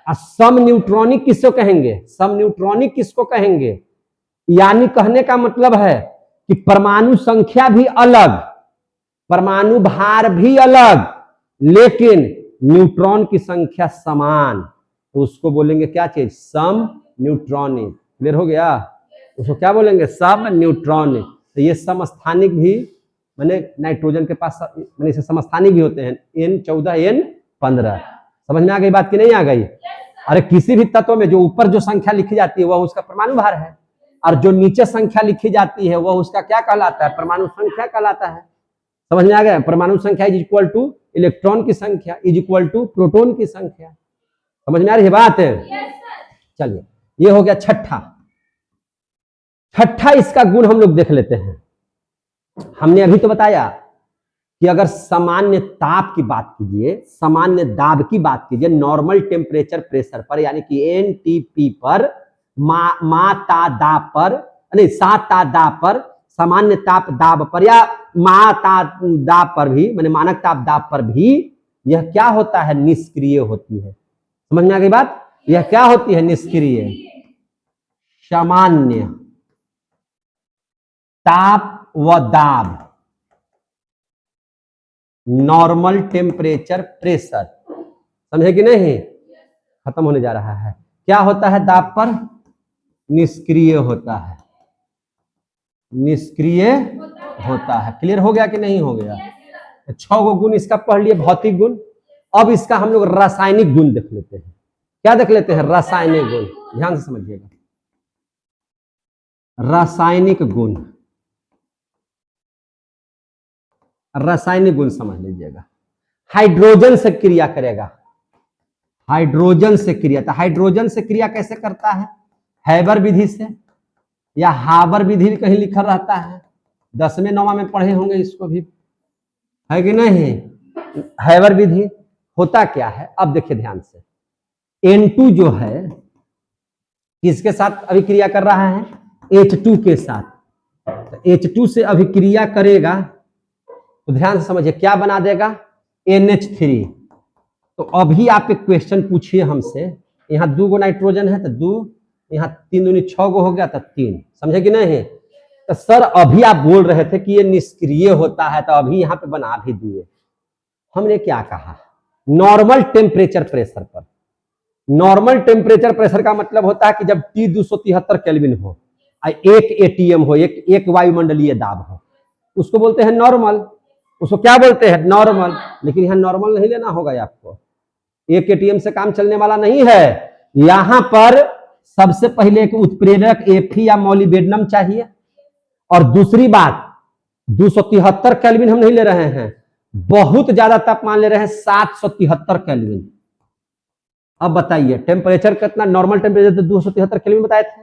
सम न्यूट्रॉनिक किसको कहेंगे? सम न्यूट्रॉनिक किसको कहेंगे? यानी कहने का मतलब है कि परमाणु संख्या भी अलग, परमाणु भार भी अलग, लेकिन न्यूट्रॉन की संख्या समान, तो उसको बोलेंगे क्या चीज? सम न्यूट्रॉनिक। क्लियर हो गया? उसको क्या बोलेंगे? सम न्यूट्रॉनिक। तो ये समस्थानिक भी माने नाइट्रोजन के पास माने इसे समस्थानिक भी होते हैं, N14 N15। समझ में आ गई बात कि नहीं आ गई? अरे किसी भी तत्व में जो ऊपर जो संख्या लिखी जाती है वह उसका परमाणु भार है, और जो नीचे संख्या लिखी जाती है वह उसका क्या कहलाता है? परमाणु संख्या कहलाता है। समझ में आ गया? परमाणु संख्या इज इक्वल टू इलेक्ट्रॉन की संख्या इज इक्वल टू प्रोटॉन की संख्या। समझ में आ रही है बात? चलिए, ये हो गया छठा। छठा इसका गुण हम लोग देख लेते हैं। हमने अभी तो बताया कि अगर सामान्य ताप की बात कीजिए, सामान्य दाब की बात कीजिए, नॉर्मल टेम्परेचर प्रेशर पर, यानी कि NTP पर, माता दाब पर, नहीं साता दाब पर, सामान्य ताप दाब पर, या माता दाब पर भी, माने मानक ताप दाब पर भी यह क्या होता है? निष्क्रिय होती है। समझ में आ गई बात? यह क्या होती है? निष्क्रिय। सामान्य ताप व दाब, नॉर्मल टेम्परेचर प्रेशर, समझे कि नहीं? खत्म होने जा रहा है। क्या होता है दाब पर? निष्क्रिय होता है, निष्क्रिय होता है। क्लियर हो गया कि नहीं हो गया? 6 गो गुण इसका पढ़ लिए, भौतिक गुण। अब इसका हम लोग रासायनिक गुण देख लेते हैं। क्या देख लेते हैं? रासायनिक गुण। ध्यान से समझिएगा, रासायनिक गुण, रासायनिक गुण समझ लीजिएगा। हाइड्रोजन से क्रिया करेगा, हाइड्रोजन से क्रिया। तो हाइड्रोजन से क्रिया कैसे करता है? हैबर विधि से, या हाबर विधि भी कहीं लिखा रहता है, 10वें 9वां में पढ़े होंगे इसको भी, है कि नहीं? हैबर विधि होता क्या है? अब देखिए ध्यान से, N2 जो है किसके साथ अभिक्रिया कर रहा है? H2 के साथ। तो H2 से अभिक्रिया करेगा तो ध्यान से समझिए क्या बना देगा? NH3। तो अभी आप एक क्वेश्चन पूछिए हमसे, यहाँ 2 गो नाइट्रोजन है तो 2, यहाँ 3 दूनी 6 गो हो गया तो 3, समझे कि नहीं? तो सर अभी आप बोल रहे थे कि ये निष्क्रिय होता है, तो अभी यहाँ पे बना भी दिए। हमने क्या कहा? नॉर्मल टेम्परेचर प्रेशर पर। नॉर्मल टेम्परेचर प्रेशर का मतलब होता है कि जब T 273 केल्विन हो, 1 ATM हो, एक वायुमंडलीय दाब हो, उसको बोलते हैं नॉर्मल। उसको क्या बोलते हैं? नॉर्मल। लेकिन यहाँ नॉर्मल नहीं लेना होगा आपको, 1 ATM से काम चलने वाला नहीं है। यहां पर सबसे पहले एक उत्प्रेरक Fe या मॉलिब्डेनम चाहिए, और दूसरी बात 273 केल्विन हम नहीं ले रहे हैं, बहुत ज्यादा तापमान ले रहे हैं, 773 केल्विन। अब बताइए टेम्परेचर कितना? नॉर्मल टेम्परेचर तो 273 केल्विन बताए थे,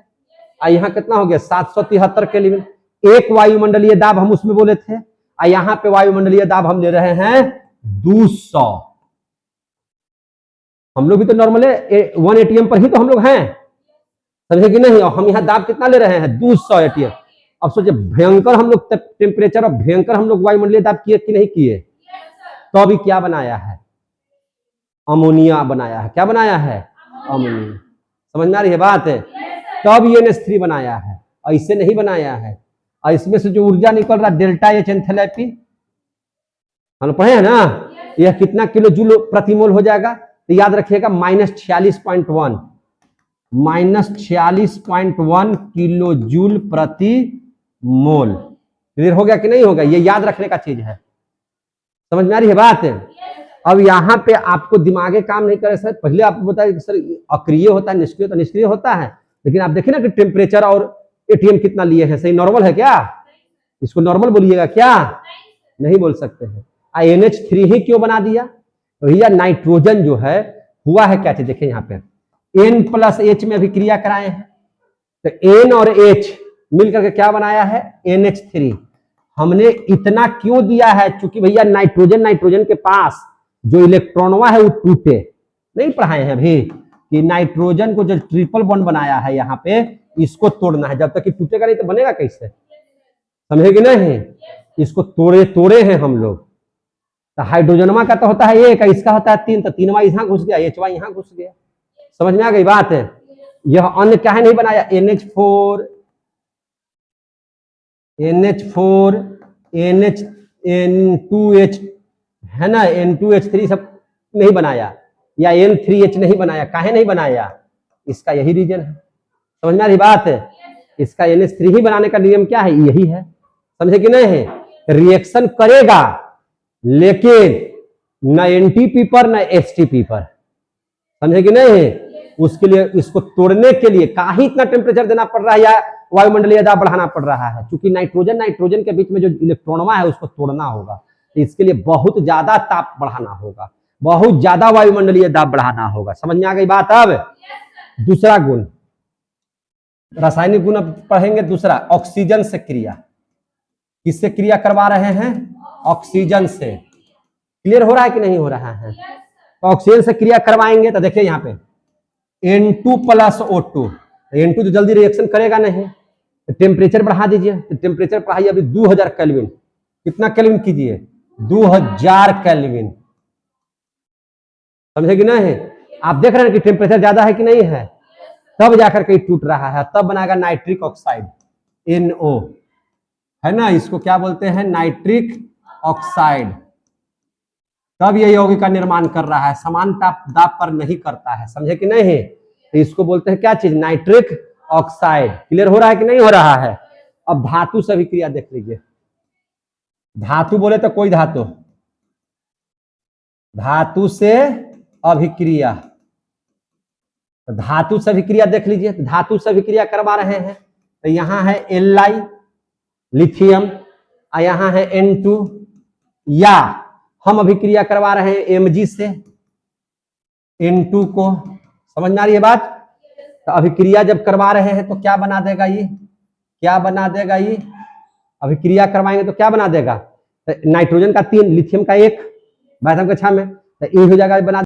और यहाँ कितना हो गया? 773 केल्विन। एक वायुमंडलीय दाब हम उसमें बोले थे, और यहाँ पे वायुमंडलीय दाब हम ले रहे हैं 200। हम लोग भी तो नॉर्मल 1 ATM पर ही तो हम लोग हैं, समझे कि नहीं? और हम यहाँ दाब कितना ले रहे हैं? 200 ATM। अब सोचिए भयंकर हम लोग टेम्परेचर और भयंकर हम लोग वायुमंडलीय दाब किए कि नहीं किए? तो अभी क्या बनाया है? अमोनिया बनाया है। क्या बनाया है? अमोनिया। समझ में आ रही है बात? तब ये NH3 बनाया है, ऐसे नहीं बनाया है। और इसमें से जो ऊर्जा निकल रहा डेल्टा H एंथैल्पी, हम पढ़े हैं ना, यह कितना किलो जूल प्रति मोल हो जाएगा? तो याद रखिएगा -46.1, -46.1 किलो जूल प्रति मोल। क्लियर हो गया कि नहीं होगा? ये याद रखने का चीज है। समझ में आ रही है बात? अब यहाँ पे आपको दिमागे काम नहीं करे सर। पहले आपको बताया सर अक्रिय होता है, निष्क्रिय होता है। निष्क्रिय होता है, लेकिन आप देखिए ना कि टेम्परेचर और ATM कितना लिए हैं, सही नॉर्मल है क्या? इसको नॉर्मल बोलिएगा क्या? नहीं बोल सकते हैं। NH3 ही क्यों बना दिया? तो भैया नाइट्रोजन जो है हुआ है क्या चीज, देखिए यहाँ पे N+H में अभिक्रिया कराए हैं, तो N और H मिलकर के क्या बनाया है? NH3। हमने इतना क्यों दिया है? क्योंकि भैया नाइट्रोजन के पास जो इलेक्ट्रॉनवा है वो टूटे। नहीं पढ़ाए हैं अभी कि नाइट्रोजन को जो ट्रिपल बॉन्ड बनाया है यहाँ पे, इसको तोड़ना है। जब तक कि टूटेगा नहीं तो बनेगा कैसे? समझे कि नहीं? इसको तोड़े हैं हम लोग। तो हाइड्रोजनमा का तो होता है 1, इसका होता है 3, तो 3वां यहाँ घुस गया, H यहाँ घुस गया। समझ में आ गई बात? है यह अन्य क्या है नहीं बनाया? NH4 N2H है ना, N2H3 सब नहीं बनाया, या N3H नहीं बनाया। काहे नहीं बनाया? इसका यही रीजन है। समझ में आ रही बात? है इसका NH3 ही बनाने का नियम क्या है? यही है। समझे कि नहीं है? रिएक्शन करेगा लेकिन न NTP पर न HTP पर। समझे कि नहीं है? उसके लिए इसको तोड़ने के लिए काहे इतना टेम्परेचर देना पड़ रहा है या वायुमंडलीय दाब बढ़ाना पड़ रहा है? क्योंकि नाइट्रोजन के बीच में जो इलेक्ट्रॉनवा है उसको तोड़ना होगा, तो इसके लिए बहुत ज्यादा ताप बढ़ाना होगा, बहुत ज्यादा वायुमंडलीय दाब बढ़ाना होगा। समझ में आ गई बात? अब दूसरा गुण, रासायनिक गुण अब पढ़ेंगे। दूसरा ऑक्सीजन से क्रिया। किससे क्रिया करवा रहे हैं? ऑक्सीजन से। क्लियर हो रहा है कि नहीं हो रहा है? तो ऑक्सीजन से क्रिया करवाएंगे तो देखिए यहाँ पे N2 + O2। N2 तो जल्दी रिएक्शन करेगा नहीं, तो टेम्परेचर बढ़ा दीजिए। तो टेम्परेचर बढ़ाइए अभी 2000 केल्विन। कितना केल्विन कीजिए? 2000 केल्विन। समझे कि नहीं? आप देख रहे हैं कि टेम्परेचर ज्यादा है कि नहीं है, तब जाकर के टूट रहा है, तब बनाएगा नाइट्रिक ऑक्साइड NO, है ना। इसको क्या बोलते हैं? Nitric oxide. तब ये यौगिक का निर्माण कर रहा है, समान दाब पर नहीं करता है। समझे कि नहीं? तो इसको बोलते हैं क्या चीज? Nitric oxide. क्लियर हो रहा है कि नहीं हो रहा है? अब धातु से अभिक्रिया देख लीजिए। धातु बोले तो कोई धातु, धातु से अभिक्रिया, धातु से अभिक्रिया देख लीजिए। धातु से अभिक्रिया करवा रहे हैं तो यहां है Li लिथियम, यहां है N2, या हम अभिक्रिया करवा रहे हैं Mg से N2 को। समझ में आ रही है बात? तो अभिक्रिया जब करवा रहे हैं तो क्या बना देगा ये? क्या बना देगा ये? अभिक्रिया करवाएंगे तो क्या बना देगा? तो नाइट्रोजन का 3, लिथियम का 1, बैथम का 6 में, तो ये हो जाएगा, बना